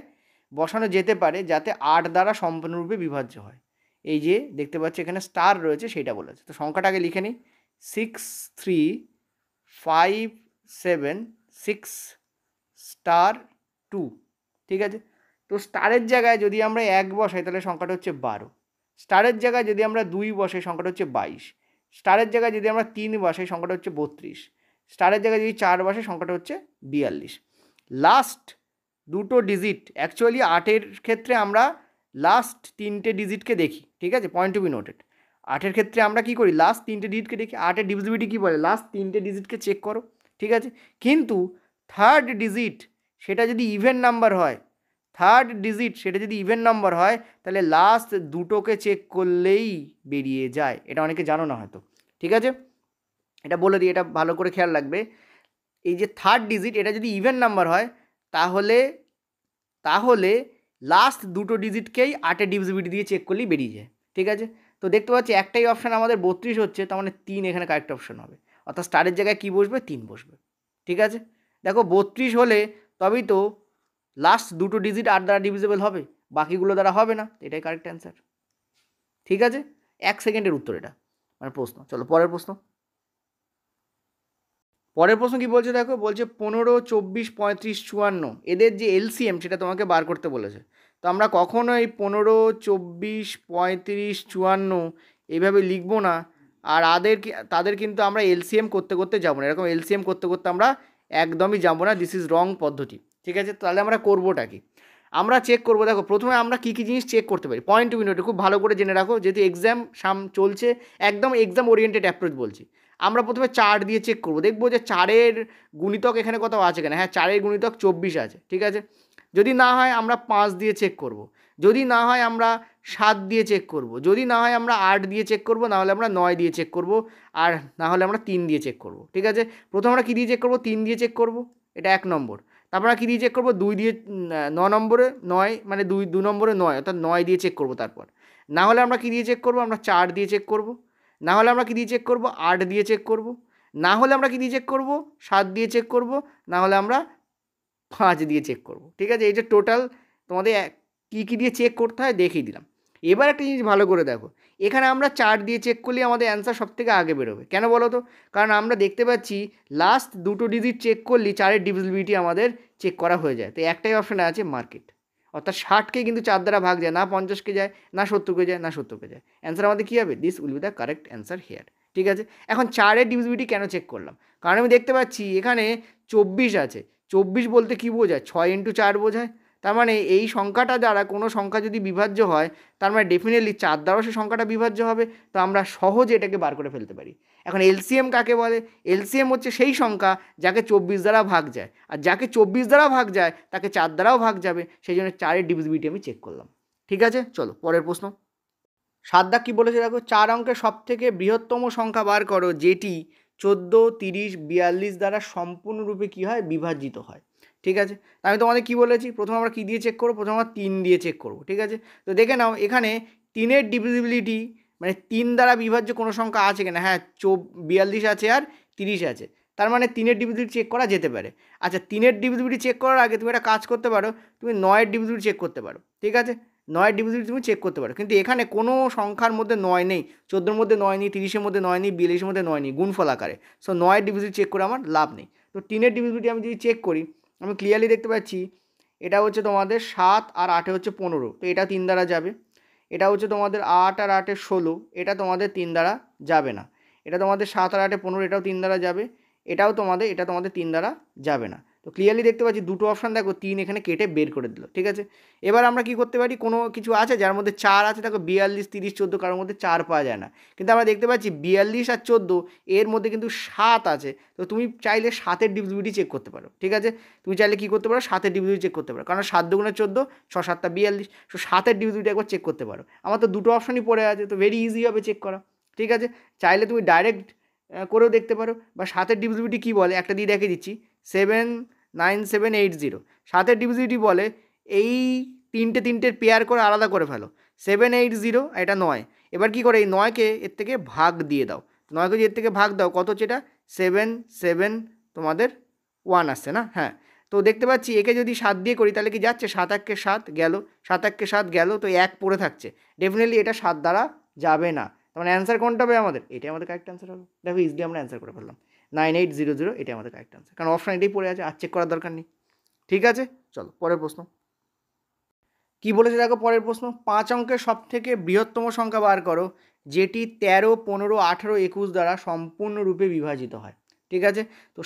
বসানো যেতে পারে যাতে 8 দ্বারা সম্পূর্ণরূপে বিভাজ্য হয়। এই যে দেখতে পাচ্ছ এখানে স্টার রয়েছে, সেটা বলেছে। তো সংখ্যাটাকে লিখে নিই, 6 3 5 7 6 স্টার 2। ঠিক আছে, তো স্টারের জায়গায় যদি আমরা 1 বসাই তাহলে সংখ্যাটা হচ্ছে 12। স্টারের জায়গায় যদি আমরা 2 বসাই সংখ্যাটা হচ্ছে 22। স্টারের জায়গায় যদি আমরা 3 বসাই সংখ্যাটা হচ্ছে 32। স্টারের জায়গায় যদি 4 বসাই সংখ্যাটা হচ্ছে 42। লাস্ট দুটো ডিজিট, অ্যাকচুয়ালি 8-এর ক্ষেত্রে আমরা লাস্ট 3টে ডিজিটকে দেখি। ঠিক আছে, পয়েন্ট টু বি নোটেড। 8-এর ক্ষেত্রে আমরা কী করি? লাস্ট 3টে ডিজিটকে দেখি। 8-এর ডিভিজিবিলিটি কী বলে? লাস্ট 3টে ডিজিটকে চেক করো। ঠিক আছে, কিন্তু থার্ড ডিজিট সেটা যদি ইভেন নাম্বার হয়, সেটা যদি ইভেন নাম্বার হয় তাহলে লাস্ট দুটোকে চেক করলেই বেরিয়ে যায়। এটা অনেকে জানো না হয়তো। ঠিক আছে, এটা বলে দিই, এটা ভালো করে খেয়াল রাখবে। এই যে থার্ড ডিজিট এটা যদি ইভেন নাম্বার হয় তাহলে লাস্ট দুটো ডিজিটকেই 8-এর ডিভিজিবিলিটি দিয়ে চেক করলেই বেরিয়ে যায়। ঠিক আছে, তো দেখতে পাচ্ছি একটাই অপশান আমাদের 32 হচ্ছে, তার মানে 3 এখানে কারেক্ট অপশান হবে। অর্থাৎ স্টারের জায়গায় কী বসবে? 3 বসবে। ঠিক আছে, দেখো 32 হলে তবেই তো লাস্ট দুটো ডিজিট 8 দ্বারা ডিভিজিবল হবে, বাকিগুলো দ্বারা হবে না। এটাই কারেক্ট অ্যান্সার। ঠিক আছে, 1 সেকেন্ডের উত্তর এটা, মানে প্রশ্ন। চলো পরের প্রশ্ন। পরের প্রশ্ন কি বলছে দেখো, বলছে 15, 24, 35, 54 এদের যে এলসিএম সেটা তোমাকে বার করতে বলেছে। তো আমরা কখনোই 15, 24, 35, 54 এইভাবে লিখবো না। আর তাদের কিন্তু আমরা এলসিএম করতে করতে যাবো না, এরকম এলসিএম করতে করতে আমরা একদমই যাবো না, দিস ইজ রং পদ্ধতি। ঠিক আছে, তাহলে আমরা করবোটা কি, আমরা চেক করবো। দেখো প্রথমে আমরা কী কী জিনিস চেক করতে পারি, পয়েন্ট টু মিনিট খুব ভালো করে জেনে রাখো, যেহেতু এক্সাম চলছে, একদম এক্সাম ওরিয়েন্টেড অ্যাপ্রোচ বলছি। আমরা প্রথমে 4 দিয়ে চেক করবো, দেখবো যে 4-এর গুণিতক এখানে কোথাও আছে কিনা। হ্যাঁ, 4-এর গুণিতক 24 আছে, ঠিক আছে। যদি না হয় আমরা 5 দিয়ে চেক করব, যদি না হয় আমরা 7 দিয়ে চেক করব, যদি না হয় আমরা 8 দিয়ে চেক করব, না হলে আমরা 9 দিয়ে চেক করব, আর না হলে আমরা 3 দিয়ে চেক করব। ঠিক আছে, প্রথমে আমরা কী দিয়ে চেক করব, 3 দিয়ে চেক করব, এটা 1 নম্বর। তারপর আমরা কী দিয়ে চেক করব, 2 দিয়ে 9 নম্বরে 9, মানে 2 নম্বরে 9, অর্থাৎ 9 দিয়ে চেক করব। তারপর না হলে আমরা কী দিয়ে চেক করব, আমরা 4 দিয়ে চেক করব। না হলে আমরা কী দিয়ে চেক করব, 8 দিয়ে চেক করব। না হলে আমরা কী দিয়ে চেক করব, 7 দিয়ে চেক করব। না হলে আমরা 5 দিয়ে চেক করব। ঠিক আছে, এই যে টোটাল তোমাদের কী কী দিয়ে চেক করতে হয় দেখিয়ে দিলাম। এবার একটা জিনিস ভালো করে দেখো, এখানে আমরা 4 দিয়ে চেক করলে আমাদের অ্যান্সার সব থেকে আগে বেরোবে। কেন বলো তো, কারণ আমরা দেখতে পাচ্ছি লাস্ট দুটো ডিজিট চেক করলে 4-এর ডিভিজিবিলিটি আমাদের চেক করা হয়ে যায়। তো একটাই অপশানে আছে মার্কেট, অর্থাৎ 60কে কিন্তু 4 দ্বারা ভাগ যায় না, 50কে যায় না, 70কে যায় না, 70কে যায়। অ্যান্সার আমাদের কী হবে, this will be the correct answer here. ঠিক আছে, এখন 4-এর ডিভিজিবিলিটি কেন চেক করলাম, কারণ আমি দেখতে পাচ্ছি এখানে 24 আছে। 24 বলতে কী বোঝায়, 6 × 4 বোঝায়। তার মানে এই সংখ্যাটা দ্বারা কোনো সংখ্যা যদি বিভাজ্য হয়, তার মানে ডেফিনেটলি 4 দ্বারাও সে সংখ্যাটা বিভাজ্য হবে। তো আমরা সহজে এটাকে বার করে ফেলতে পারি। এখন এলসিএম কাকে বলে, এলসিএম হচ্ছে সেই সংখ্যা যাকে 24 দ্বারা ভাগ যায়, আর যাকে 24 দ্বারা ভাগ যায় তাকে 4 দ্বারাও ভাগ যাবে, সেই জন্য 4-এর ডিভিজিবিলিটি আমি চেক করলাম। ঠিক আছে, চলো পরের প্রশ্ন। 7 দাগ কী বলেছে দেখো, 4 অঙ্কের সব থেকে বৃহত্তম সংখ্যা বার করো যেটি 14, 30, 42 দ্বারা সম্পূর্ণরূপে কী হয়, বিভাজিত হয়। ঠিক আছে, আমি তোমাদের কী বলেছি, প্রথমে আমরা কী দিয়ে চেক করবো, প্রথমে আমরা 3 দিয়ে চেক করবো। ঠিক আছে, তো দেখে নাও এখানে 3-এর ডিভিজিবিলিটি, মানে 3 দ্বারা বিভাজ্য কোনো সংখ্যা আছে কিনা। হ্যাঁ, 42 আছে আর 30 আছে, তার মানে 3-এর ডিভিজিবিলিটি চেক করা যেতে পারে। আচ্ছা, 3-এর ডিভিজিবিলিটি চেক করার আগে তুমি একটা কাজ করতে পারো, তুমি 9-এর ডিভিজিবিলিটি চেক করতে পারো। ঠিক আছে, 9-এর ডিভিজিবিলিটি তুমি চেক করতে পারো, কিন্তু এখানে কোনো সংখ্যার মধ্যে 9 নেই, 14-এর মধ্যে 9 নেই, 30-এর মধ্যে 9 নেই, 42-এর মধ্যে 9 নেই, গুণফল আকারে। সো 9-এর ডিভিজিবিলিটি চেক করে আমার লাভ নেই। তো 3-এর ডিভিজিবিলিটি আমি যদি চেক করি, আমি ক্লিয়ারলি দেখতে পাচ্ছি এটা হচ্ছে তোমাদের 7 আর 8 হচ্ছে 15, তো এটা 3 দ্বারা যাবে। এটা হচ্ছে তোমাদের 8 আর 8 16, এটা তোমাদের 3 দ্বারা যাবে না। এটা তোমাদের 7 আর 8 15, এটাও 3 দ্বারা যাবে। এটা তোমাদের 3 দ্বারা যাবে না। তো ক্লিয়ারলি দেখতে পাচ্ছি দুটো অপশান দেখো, 3 এখানে কেটে বের করে দিল। ঠিক আছে, এবার আমরা কি করতে পারি, কোনো কিছু আছে যার মধ্যে 4 আছে, দেখো 42, 30, 14 কারোর মধ্যে 4 পাওয়া যায় না, কিন্তু আমরা দেখতে পাচ্ছি 42 আর 14 এর মধ্যে কিন্তু 7 আছে। তো তুমি চাইলে 7-এর ডিভিজিবিলিটি চেক করতে পারো। ঠিক আছে, তুমি চাইলে কী করতে পারো, 7-এর ডিভিজিবিলিটি চেক করতে পারো, কারণ 7 দুগুণে 14, 6 7 42, তো 7-এর ডিভিজিবিলিটি একবার চেক করতে পারো। আমার তো দুটো অপশানই পড়ে আছে, তো ভেরি ইজি হবে চেক করা। ঠিক আছে, চাইলে তুমি ডাইরেক্ট করেও দেখতে পারো, বা 7-এর ডিভিজিবিলিটি কী বলে একটা দিয়ে দেখে দিচ্ছি, 79780। 7-এর ডিভিজিবিলিটি বলে এই তিনটের পেয়ার করে আলাদা করে ফেলো, 780, এটা 9। এবার কী করে, এই 9কে এর থেকে ভাগ দিয়ে দাও, 9কে যদি এর থেকে ভাগ দাও কত হচ্ছে, এটা 7 তোমাদের 1 আসছে না। হ্যাঁ, তো দেখতে পাচ্ছি একে যদি 7 দিয়ে করি তাহলে কি যাচ্ছে, 7 1 7 গেল, 7 1 7 গেল, তো 1 পড়ে থাকছে, ডেফিনেটলি এটা 7 দ্বারা যাবে না। মানে অ্যান্সার কোনটা হবে আমাদের, এটাই আমাদের কারেক্ট অ্যান্সার হবে। দেখো ইজিলি আমরা অ্যান্সার করে ফেললাম, 9800, এটাই আমাদের কারেক্ট অ্যান্সার, কারণ অপশান এটাই পড়ে আছে, আর চেক করার দরকার নেই। ঠিক আছে, চলো পরের প্রশ্ন। কি বলেছে দেখো পরের প্রশ্ন, 5 অঙ্কের সব থেকে বৃহত্তম সংখ্যা বার করো যেটি 13, 15, 18, 21 দ্বারা সম্পূর্ণরূপে বিভাজিত হয়। ঠিক আছে, তো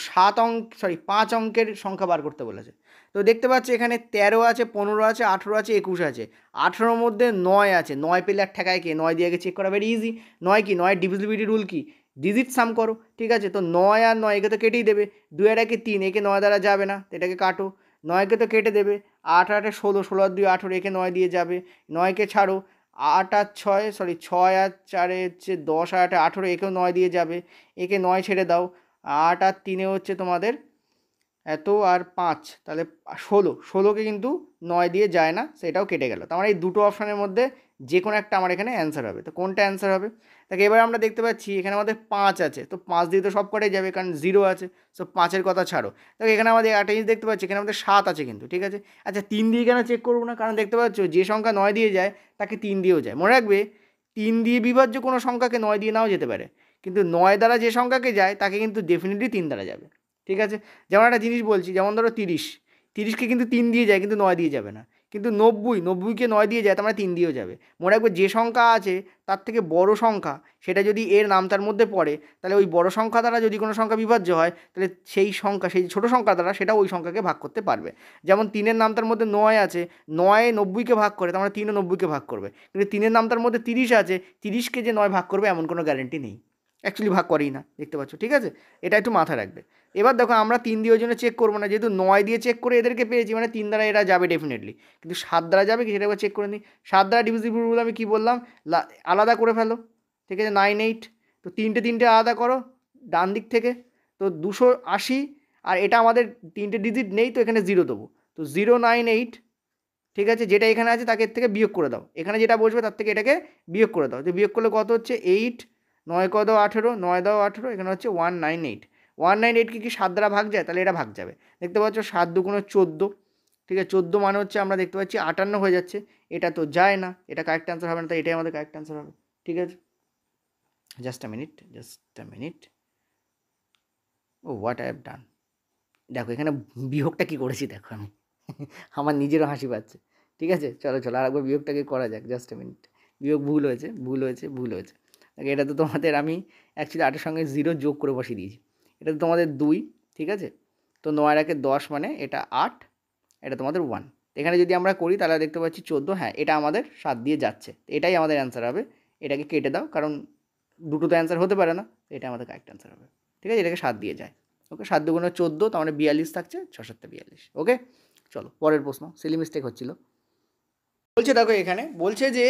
5 অঙ্কের সংখ্যা বার করতে বলেছে। তো দেখতে পাচ্ছি এখানে 13 আছে, 15 আছে, 18 আছে, 21 আছে। 18-র মধ্যে 9 আছে, 9 পেলে আর ঠেকায় কে, 9 দিয়ে আগে চেক করা ভেরি ইজি। 9 কি, 9-এর ডিভিজিবিলিটি রুল কি, ডিজিট সাম করো। ঠিক আছে, তো 9 আর 9 একে তো কেটেই দেবে, 2 আর 1 3, একে 9 দ্বারা যাবে না, তো এটাকে কাটো। 9কে তো কেটে দেবে, 8 8 16, 16 আর 2 18, একে 9 দিয়ে যাবে, 9কে ছাড়ো। 8 আর 6 আর 4 হচ্ছে 10 আর 8 18, একেও 9 দিয়ে যাবে, একে 9 ছেড়ে দাও। 8 আর 3 হচ্ছে তোমাদের এত, আর 5 তাহলে 16কে কিন্তু 9 দিয়ে যায় না, সেটাও কেটে গেল। তো আমার এই দুটো অপশানের মধ্যে যে কোনো একটা আমার এখানে অ্যান্সার হবে। তো কোনটা অ্যান্সার হবে, তাকে এবার আমরা দেখতে পাচ্ছি এখানে আমাদের 5 আছে, তো 5 দিয়ে তো সব কটাই যাবে, কারণ 0 আছে। সো 5-এর কথা ছাড়ো, দেখো এখানে আমাদের একটা জিনিস দেখতে পাচ্ছি, এখানে আমাদের 7 আছে কিন্তু। ঠিক আছে, আচ্ছা 3 দিয়ে কেন চেক করবো না, কারণ দেখতে পাচ্ছ যে সংখ্যা 9 দিয়ে যায় তাকে 3 দিয়েও যায়। মনে রাখবে 3 দিয়ে বিভাজ্য কোনো সংখ্যাকে 9 দিয়ে নাও যেতে পারে, কিন্তু 9 দ্বারা যে সংখ্যাকে যায় তাকে কিন্তু ডেফিনেটলি 3 দ্বারা যাবে। ঠিক আছে? যেমন একটা জিনিস বলছি, যেমন ধরো 30কে কিন্তু 3 দিয়ে যায়, কিন্তু 9 দিয়ে যাবে না। কিন্তু 90কে 9 দিয়ে যায়, তার মানে 3 দিয়েও যাবে। মনে রাখবে যে সংখ্যা আছে তার থেকে বড় সংখ্যা সেটা যদি এর নামতার মধ্যে পড়ে, তাহলে ওই বড় সংখ্যা দ্বারা যদি কোনো সংখ্যা বিভাজ্য হয়, তাহলে সেই সংখ্যা, সেই ছোটো সংখ্যা দ্বারা সেটা ওই সংখ্যাকে ভাগ করতে পারবে। যেমন 3-এর নামতার মধ্যে 9 আছে, 9 90কে ভাগ করে, তার মানে 3ও 90কে ভাগ করবে। কিন্তু 3-এর নামতার মধ্যে 30 আছে, 30কে যে 9 ভাগ করবে এমন কোনো গ্যারেন্টি নেই। অ্যাকচুয়ালি ভাগ করেই না, দেখতে পাচ্ছ, ঠিক আছে? এটা একটু মাথায় রাখবে। এবার দেখো আমরা 3 দিয়ে ওই জন্য চেক করবো না, যেহেতু 9 দিয়ে চেক করে এদেরকে পেয়েছি, মানে 3 দ্বারা এরা যাবে ডেফিনেটলি। কিন্তু 7 দ্বারা যাবে কি সেটা একবার চেক করে নিই। 7 দ্বারা ডিভিজিবল রুল আমি কী বললাম, আলাদা করে ফেলো, ঠিক আছে? 9 8, তো 3টে আলাদা করো ডান দিক থেকে, তো 280, আর এটা আমাদের 3টে ডিজিট নেই, তো এখানে 0 দেবো, তো 098, ঠিক আছে? যেটা এখানে আছে তাকে এর থেকে বিয়োগ করে দাও, এখানে যেটা বসবে তার থেকে এটাকে বিয়োগ করে দাও। তো বিয়োগ করলে কত হচ্ছে 8, 9 ক দাও 18, 9 দাও 18, এখানে হচ্ছে 198। 198কে কি 7 দ্বারা ভাগ যায়? তাহলে এটা ভাগ যাবে। দেখতে পাচ্ছ 7 দুগুণে 14, ঠিক আছে? 14 মানে হচ্ছে আমরা দেখতে পাচ্ছি 58 হয়ে যাচ্ছে। এটা তো যায় না, এটা কারেক্ট অ্যান্সার হবে না, তাই এটাই আমাদের কারেক্ট অ্যান্সার হবে। ঠিক আছে, just a minute. Oh what I have done. দেখো এখানে বিয়োগটা কী করেছি দেখো আমি আমার নিজেরও হাসি পাচ্ছে। ঠিক আছে, চলো আর একবার বিয়োগটাকে করা যাক। Just a minute. বিয়োগ ভুল হয়েছে। দেখো এটা তো তোমাদের আমি অ্যাকচুয়ালি 8-এর সঙ্গে 0 যোগ করে বসিয়ে দিয়েছি। এটা তো তোমাদের 2, ঠিক আছে? তো 9 10 মানে এটা 8, এটা তোমাদের 1। এখানে যদি আমরা করি তাহলে দেখতে পাচ্ছি 14, হ্যাঁ এটা আমাদের 7 দিয়ে যাচ্ছে, এটাই আমাদের অ্যান্সার হবে। এটাকে কেটে দাও, কারণ দুটো তো অ্যান্সার হতে পারে না, এটা আমাদের কারেক্ট অ্যান্সার হবে। ঠিক আছে, এটাকে 7 দিয়ে যায়। ওকে, 7 দুগুণে 14, তার মানে 42 থাকছে, 6 7 42। ওকে, চলো পরের প্রশ্ন। সিলি মিস্টেক হচ্ছিল। বলছে দেখো এখানে বলছে যে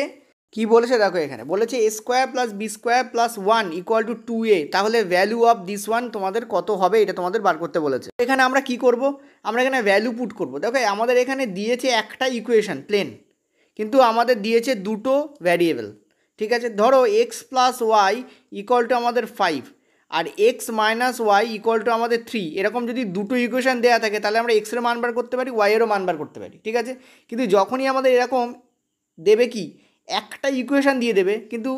কি বলেছে দেখো, এখানে বলেছে a square plus b square plus 1 equal to 2a, তাহলে ভ্যালু অফ দিস ওয়ান তোমাদের কত হবে, এটা তোমাদের বার করতে বলেছে। এখানে আমরা কি করব, আমরা এখানে ভ্যালু পুট করব। দেখো আমাদের এখানে দিয়েছে একটা ইকুয়েশন প্লেন, কিন্তু আমাদের দিয়েছে দুটো ভ্যারিয়েবল। ঠিক আছে, ধরো x plus y equal to আমাদের 5 আর x minus y equal to আমাদের 3। এরকম যদি দুটো ইকুয়েশন দেওয়া থাকে তাহলে আমরা এক্সের মান বার করতে পারি, ওয়াইয়েরও মান বার করতে পারি। ঠিক আছে, কিন্তু যখনই আমাদের এরকম দেবে কি একটা ইকুয়েশান দিয়ে দেবে, কিন্তু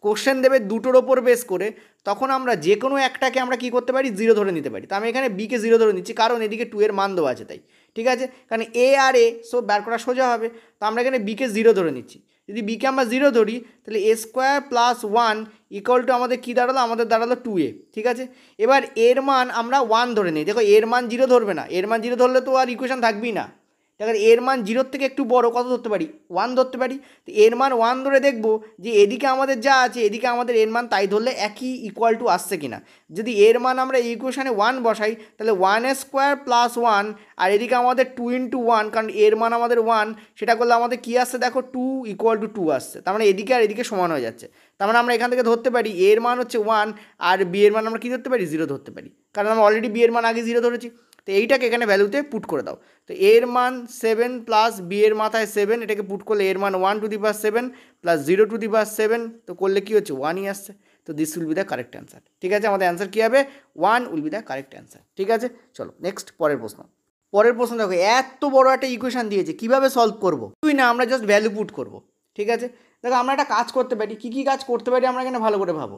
কোশ্চেন দেবে দুটোর ওপর বেস করে, তখন আমরা যে কোনো একটাকে আমরা কী করতে পারি, 0 ধরে নিতে পারি। তো আমি এখানে বিকে 0 ধরে নিচ্ছি, কারণ এদিকে 2 এর মান দেওয়া আছে তাই। ঠিক আছে, কারণ এ আর এ সো বার করা সোজা হবে, তো আমরা এখানে বিকে 0 ধরে নিচ্ছি। যদি বিকে আমরা 0 ধরি তাহলে এ স্কোয়ার প্লাস 1 ইকুয়াল টু আমাদের কী দাঁড়ালো, আমাদের দাঁড়ালো 2a। ঠিক আছে, এবার এর মান আমরা 1 ধরে নিই। দেখো এর মান 0 ধরবে না, এর মান 0 ধরলে তো আর ইকুয়েশান থাকবেই না। দেখো এর মান 0 থেকে একটু বড় কত ধরতে পারি, 1 ধরতে পারি। তো এর মান 1 ধরে দেখবো যে এদিকে আমাদের যা আছে এদিকে আমাদের এর মান তাই ধরলে একই ইকুয়াল টু আসছে কিনা। যদি এর মান আমরা ইকুয়েশানে 1 বসাই তাহলে 1 স্কোয়ার প্লাস 1, আর এদিকে আমাদের 2 × 1, কারণ এর মান আমাদের 1, সেটা করলে আমাদের কী আসছে দেখো 2 ইকুয়াল টু 2 আসছে। তার মানে এদিকে আর এদিকে সমান হয়ে যাচ্ছে। তার মানে আমরা এখান থেকে ধরতে পারি এর মান হচ্ছে 1, আর বি এর মান আমরা কী ধরতে পারি, 0 ধরতে পারি, কারণ আমরা অলরেডি বি এর মান আগে 0 ধরেছি। তো এইটাকে এখানে ভ্যালুতে পুট করে দাও। তো এর মান 7 প্লাস বি এর মাথায় 7, এটাকে পুট করলে এর মান 1 টু দি পাওয়ার 7 প্লাস 0 টু দি পাওয়ার 7, তো করলে কী হচ্ছে 1ই আসছে। তো this will be the correct answer. ঠিক আছে, আমাদের অ্যান্সার কী হবে, 1 will be the correct answer. ঠিক আছে, চলো নেক্সট পরের প্রশ্ন দেখো, এত বড় একটা ইকুয়েশন দিয়েছে, কীভাবে সলভ করবো? তুই না, আমরা জাস্ট ভ্যালু পুট করবো। ঠিক আছে, দেখো আমরা একটা কাজ করতে পারি। কী কাজ করতে পারি আমরা এখানে ভালো করে ভাবো।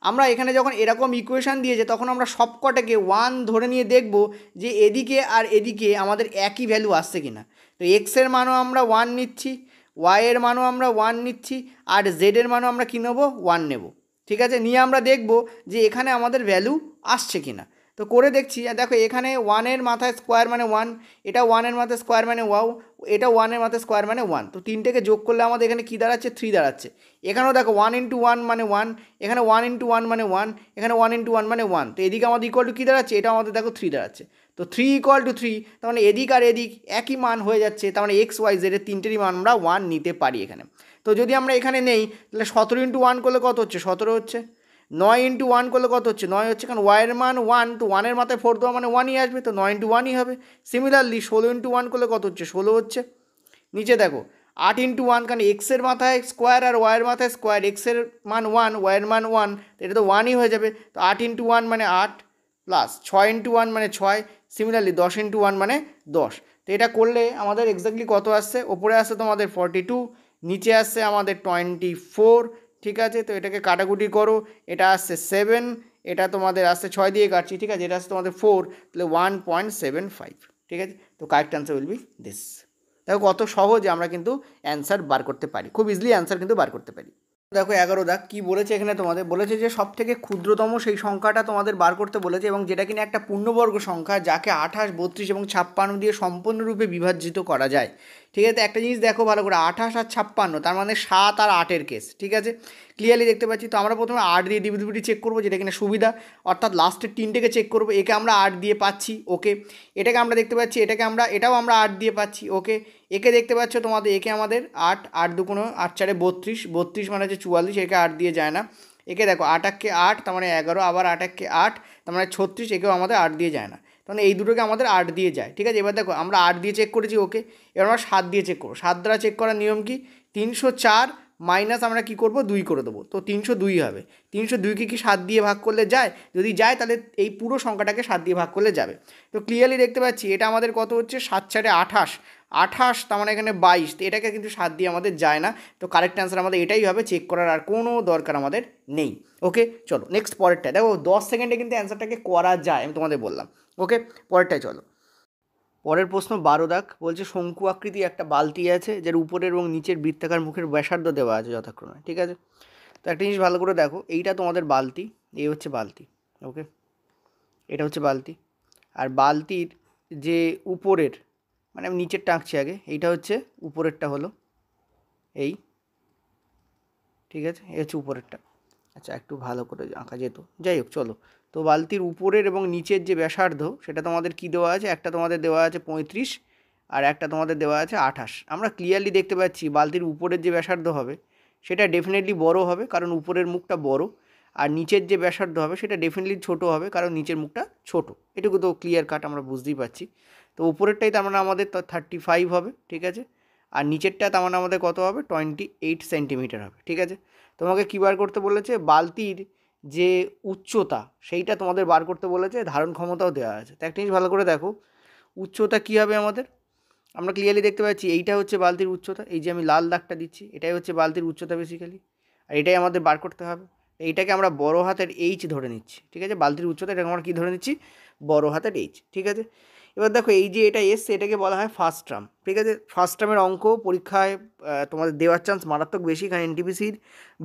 আমরা এখানে যখন এরকম ইকুয়েশান দিয়েছে তখন আমরা সবকটাকে 1 ধরে নিয়ে দেখব যে এদিকে আর এদিকে আমাদের একই ভ্যালু আসছে কিনা। তো এক্সের মানও আমরা 1 নিচ্ছি, ওয়াইয়ের মানও আমরা 1 নিচ্ছি, আর জেডের মানও আমরা কী নেবো, 1 নেব। ঠিক আছে, নিয়ে আমরা দেখব যে এখানে আমাদের ভ্যালু আসছে কিনা। তো করে দেখছি, দেখো এখানে 1-এর মাথায় স্কোয়ার মানে 1, এটা 1-এর মাথায় স্কোয়ার মানে ওয়াও, এটা 1-এর মাথায় স্কোয়ার মানে 1, তো তিনটেকে যোগ করলে আমাদের এখানে কী দাঁড়াচ্ছে, 3 দাঁড়াচ্ছে। এখানেও দেখো 1 × 1 মানে 1, এখানে 1 × 1 মানে 1, এখানে 1 × 1 মানে 1, তো এদিকে আমাদের ইকুয়াল টু কী দাঁড়াচ্ছে, এটা আমাদের দেখো 3 দাঁড়াচ্ছে। তো 3 = 3, তার মানে এদিক আর এদিক একই মান হয়ে যাচ্ছে, তার মানে এক্স ওয়াই জেডের তিনটেরই মান আমরা 1 নিতে পারি এখানে। তো যদি আমরা এখানে নেই তাহলে 17 × 1 করলে কত হচ্ছে, 17 হচ্ছে। 9 × 1 করলে কত হচ্ছে, 9 হচ্ছে, কারণ ওয়াইয়ের মান 1, তো 1-এর মাথায় 4 দেওয়া মানে 1ই আসবে, তো 9 × 1ই হবে। সিমিলারলি 16 × 1 করলে কত হচ্ছে, 16 হচ্ছে। নিচে দেখো 8 × 1, কারণ এক্সের মাথায় স্কোয়ার আর ওয়াইয়ের মাথায় স্কোয়ার, এক্সের মান 1, ওয়াইয়ের মান 1, তো এটা তো 1ই হয়ে যাবে। তো 8 × 1 মানে 8 প্লাস 6 × 1 মানে 6, সিমিলারলি 10 × 1 মানে 10। তো এটা করলে আমাদের এক্স্যাক্টলি কত আসছে, ওপরে আসছে তোমাদের 42, নিচে আসছে আমাদের 24, ঠিক আছে। তো এটাকে কাটাকুটি করো, এটা আসছে 7, এটা তোমাদের আসছে 6 দিয়ে কাটছি, ঠিক আছে, এটা আসছে তোমাদের 4, তাহলে 1.75, ঠিক আছে। তো correct answer will be this. দেখো কত সহজে আমরা কিন্তু অ্যান্সার বার করতে পারি, খুব ইজিলি অ্যান্সার কিন্তু বার করতে পারি। দেখো 11 দাগ কী বলেছে এখানে, তোমাদের বলেছে যে সব থেকে ক্ষুদ্রতম সেই সংখ্যাটা তোমাদের বার করতে বলেছে, এবং যেটা কিনা একটা পূর্ণবর্গ সংখ্যা, যাকে 28, 32 এবং 56 দিয়ে সম্পূর্ণরূপে বিভাজিত করা যায়, ঠিক আছে। একটা জিনিস দেখো ভালো করে, 28 আর 56, তার মানে 7 আর 8-এর কেস, ঠিক আছে, ক্লিয়ারলি দেখতে পাচ্ছি। তো আমরা প্রথমে 8 দিয়ে ডিভিজিবিলিটি চেক করবো, যেটা কিনা সুবিধা, অর্থাৎ লাস্টের 3টেকে চেক করবো, একে আমরা 8 দিয়ে পাচ্ছি, ওকে। এটাকে আমরা দেখতে পাচ্ছি, এটাও আমরা 8 দিয়ে পাচ্ছি, ওকে। একে দেখতে পাচ্ছ তোমাদের, একে আমাদের 8, 8 দুগুণ 8 4 32, 32 মানে হচ্ছে 44, একে 8 দিয়ে যায় না। একে দেখো 8 8 8, তার মানে 11, আবার 8 1 8, তার মানে 36, একেও আমাদের 8 দিয়ে যায় না, তাহলে এই দুটোকে আমাদের 8 দিয়ে যায়, ঠিক আছে। এবার দেখো আমরা 8 দিয়ে চেক করেছি, ওকে। এবার আমরা 7 দিয়ে চেক করবো। 7 দ্বারা চেক করার নিয়ম কি, 304 মাইনাস আমরা কী করবো, 2 করে দেবো, তো 302 হবে। 302কে কি 7 দিয়ে ভাগ করলে যায়? যদি যায় তাহলে এই পুরো সংখ্যাটাকে 7 দিয়ে ভাগ করলে যাবে। তো ক্লিয়ারলি দেখতে পাচ্ছি এটা আমাদের কত হচ্ছে, 7 4 28, 28, তার মানে এখানে 22, তো এটাকে কিন্তু 7 দিয়ে আমাদের যায় না। তো কারেক্ট অ্যান্সার আমাদের এটাই হবে, চেক করার আর কোনো দরকার আমাদের নেই, ওকে। চলো নেক্সট পরেরটা, দেখো 10 সেকেন্ডে কিন্তু অ্যান্সারটাকে করা যায়, আমি তোমাদের বললাম, ওকে। পরেরটাই চলো। পরের প্রশ্ন 12 দাগ, বলছে শঙ্কু আকৃতি একটা বালতি আছে, যার উপরের এবং নিচের বৃত্তাকার মুখের ব্যাসার্ধ দেওয়া আছে যথাক্রমে, ঠিক আছে। তো একটা জিনিস ভালো করে দেখো, এইটা তোমাদের বালতি, এই হচ্ছে বালতি, ওকে, এটা হচ্ছে বালতি। আর বালতির যে উপরের, মানে আমি নিচেরটা আঁকছি আগে, এইটা হচ্ছে উপরেরটা হলো এই, ঠিক আছে, এই হচ্ছে উপরেরটা। আচ্ছা একটু ভালো করে আঁকা যেত, যাই হোক চলো। তো বালতির উপরের এবং নিচের যে ব্যাসার্ধ, সেটা তোমাদের কি দেওয়া আছে, একটা তোমাদের দেওয়া আছে 35, আর একটা তোমাদের দেওয়া আছে 28। আমরা ক্লিয়ারলি দেখতে পাচ্ছি বালতির উপরের যে ব্যাসার্ধ হবে সেটা ডেফিনেটলি বড় হবে, কারণ উপরের মুখটা বড়, আর নিচের যে ব্যাসার্ধ হবে সেটা ডেফিনেটলি ছোট হবে, কারণ নিচের মুখটা ছোট। এটুকু তো ক্লিয়ার কাট আমরা বুঝতেই পারছি। তো উপরেরটাই তার মানে আমাদের 35 হবে, ঠিক আছে, আর নিচেরটা তার মানে আমাদের কত হবে, 28 সেন্টিমিটার হবে, ঠিক আছে। তোমাকে কী বার করতে বলেছে, বালতির যে উচ্চতা সেইটা তোমাদের বার করতে বলেছে, ধারণ ক্ষমতাও দেওয়া আছে। তো একটা জিনিস ভালো করে দেখো, উচ্চতা কী হবে আমাদের, আমরা ক্লিয়ারলি দেখতে পাচ্ছি এইটা হচ্ছে বালতির উচ্চতা, এই যে আমি লাল দাগটা দিচ্ছি এটাই হচ্ছে বালতির উচ্চতা বেসিক্যালি, আর এটাই আমাদের বার করতে হবে। এইটাকে আমরা বড় হাতের এইচ ধরে নিচ্ছি, ঠিক আছে, বালতির উচ্চতা এটাকে আমরা কী ধরে নিচ্ছি, বড় হাতের এইচ, ঠিক আছে। এবার দেখো এই যে এটা এসছে এটাকে বলা হয় ফার্স্ট টার্ম, ঠিক আছে। ফার্স্ট টার্মের অঙ্ক পরীক্ষায় তোমাদের দেওয়ার চান্স মারাত্মক বেশি, কারণ এনটিপিসির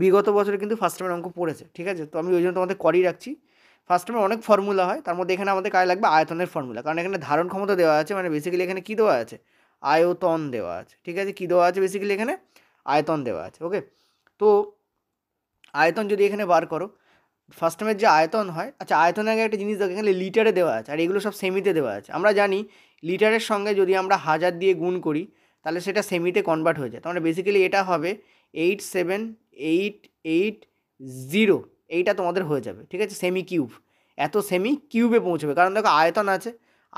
বিগত বছরে কিন্তু ফার্স্ট টার্মের অঙ্ক পড়েছে, ঠিক আছে। তো আমি ওই জন্য তোমাদের করেই রাখছি। ফার্স্ট টার্মের অনেক ফর্মুলা হয়, তার মধ্যে এখানে আমাদের কাজে লাগবে আয়তনের ফর্মুলা, কারণ এখানে ধারণ ক্ষমতা দেওয়া আছে, মানে বেসিক্যালি এখানে কী দেওয়া আছে, আয়তন দেওয়া আছে, ঠিক আছে। কী দেওয়া আছে বেসিক্যালি এখানে, আয়তন দেওয়া আছে, ওকে। তো আয়তন যদি এখানে বার করো, ফার্স্ট টার্মের যে আয়তন হয়, আচ্ছা আয়তনের আগে একটা জিনিস দেখো, এখানে লিটারে দেওয়া আছে, আর এগুলো সব সেমিতে দেওয়া আছে। আমরা জানি লিটারের সঙ্গে যদি আমরা 1000 দিয়ে গুণ করি তাহলে সেটা সেমিতে কনভার্ট হয়ে যায়, তার মানে বেসিক্যালি এটা হবে 87880, এইটা তোমাদের হয়ে যাবে, ঠিক আছে, সেমি কিউব। এত সেমি কিউবে পৌঁছবে, কারণ দেখো আয়তন আছে,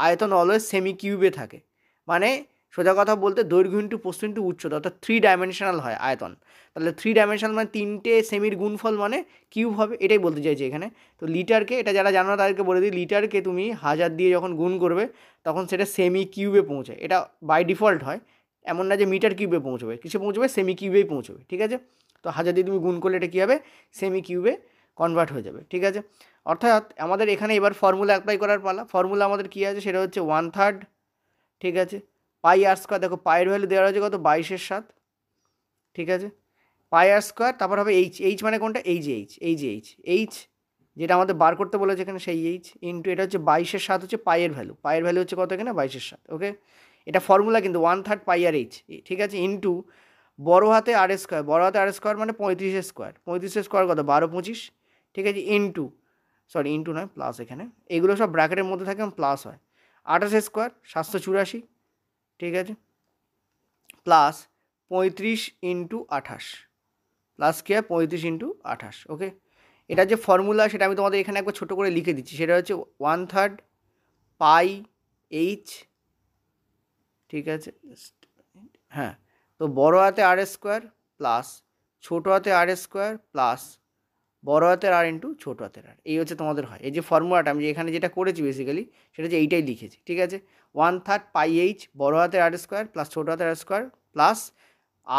আয়তন অলওয়েজ সেমি কিউবে থাকে, মানে সোজা কথা বলতে দৈর্ঘ্য ইন্টু প্রস্থ ইন্টু উচ্চতা, অর্থাৎ 3 ডাইমেনশনাল হয় আয়তন। তাহলে 3 ডাইমেনশনাল মানে 3টে সেমির গুণফল মানে কিউব হবে, এটাই বলতে চাইছি এখানে। তো লিটারকে, এটা যারা জানো না তাদেরকে বলে দিই, লিটারকে তুমি 1000 দিয়ে যখন গুণ করবে তখন সেটা সেমি কিউবে পৌঁছায়, এটা বাই ডিফল্ট হয়, এমন না যে মিটার কিউবে পৌঁছবে, কিছু পৌঁছবে সেমি কিউবেই পৌঁছবে, ঠিক আছে। তো 1000 দিয়ে তুমি গুণ করলে এটা কী হবে, সেমি কিউবে কনভার্ট হয়ে যাবে, ঠিক আছে। অর্থাৎ আমাদের এখানে এবার ফর্মুলা অ্যাপ্লাই করার পালা। ফর্মুলা আমাদের কী আছে, সেটা হচ্ছে 1/3, ঠিক আছে, পাই আর স্কোয়ার, দেখো পায়ের ভ্যালু দেওয়া হয়েছে কত, 22/7, ঠিক আছে, পাই আর স্কোয়ার, তারপর হবে এইচ, এইচ মানে কোনটা, এই যে এইচ, এইচ যেটা আমাদের বার করতে বলেছে এখানে সেই এইচ, ইন্টু এটা হচ্ছে 22/7 হচ্ছে পায়ের ভ্যালু, পায়ের ভ্যালু হচ্ছে কত এখানে, 22/7, ওকে। এটা ফর্মুলা কিন্তু 1/3 পাই আর এইচ, ঠিক আছে, ইন্টু বড় হাতে আর স্কোয়ার, বড় হাতে আর স্কোয়ার মানে 35 স্কোয়ার, 35 স্কোয়ার কত, 12 25, ঠিক আছে, ইন্টু, সরি ইন্টু নয় প্লাস, এখানে এগুলো সব ব্র্যাকেটের মধ্যে থাকে প্লাস হয়, 28 স্কোয়ার 784, ঠিক আছে, প্লাস 35 ইন্টু 28, প্লাস কি হয় 35 ইন্টু 28, ওকে। এটা যে ফর্মুলা সেটা আমি তোমাদের এখানে একবার ছোটো করে লিখে দিচ্ছি, সেটা হচ্ছে 1/3 পাই এইচ, ঠিক আছে, হ্যাঁ। তো বড় হাতে আর স্কোয়ার প্লাস ছোটো হাতে আর স্কোয়ার প্লাস বড় হাতের আর ইন্টু ছোটো হাতের আর, এই হচ্ছে তোমাদের হয়। এই যে ফর্মুলাটা আমি এখানে যেটা করেছি বেসিক্যালি সেটা হচ্ছে এইটাই লিখেছি, ঠিক আছে। 1/3 পাই এইচ বড় হাতের আর স্কোয়ার প্লাস ছোটো হাতের আর স্কোয়ার প্লাস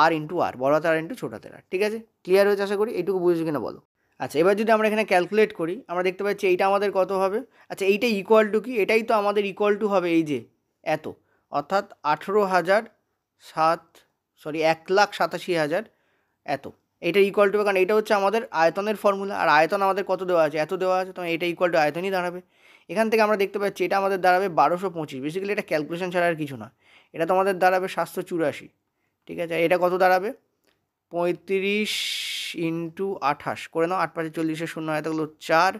আর ইন্টু আর, বড় হাতের আর ইন্টু ছোট হাতের আর। ঠিক আছে, ক্লিয়ার হয়েছে আশা করি, এইটুকু বুঝেছো কিনা বলো। আচ্ছা, এবার যদি আমরা এখানে ক্যালকুলেট করি আমরা দেখতে পাচ্ছি এইটা আমাদের কত হবে। আচ্ছা, এইটা ইকুয়াল টু কি, এটাই তো আমাদের ইকুয়াল টু হবে এই যে এত, অর্থাৎ 1,87,000 এত। এইটা ইকুয়াল টু, কারণ এটা হচ্ছে আমাদের আয়তনের ফর্মুলা, আর আয়তন আমাদের কত দেওয়া আছে, এত দেওয়া আছে, তো এটা ইকুয়াল টু আয়তনই দাঁড়াবে। এখান থেকে আমরা দেখতে পাচ্ছি এটা আমাদের দাঁড়াবে 1225। বেসিক্যালি এটা ক্যালকুলেশন ছাড়া আর কিছু না, এটা তো আমাদের দাঁড়াবে 784। ঠিক আছে, এটা কত দাঁড়াবে, 35 ইন্টু 28 করে নাও, 8 5 40 শূন্য, হয় থাকলো 4,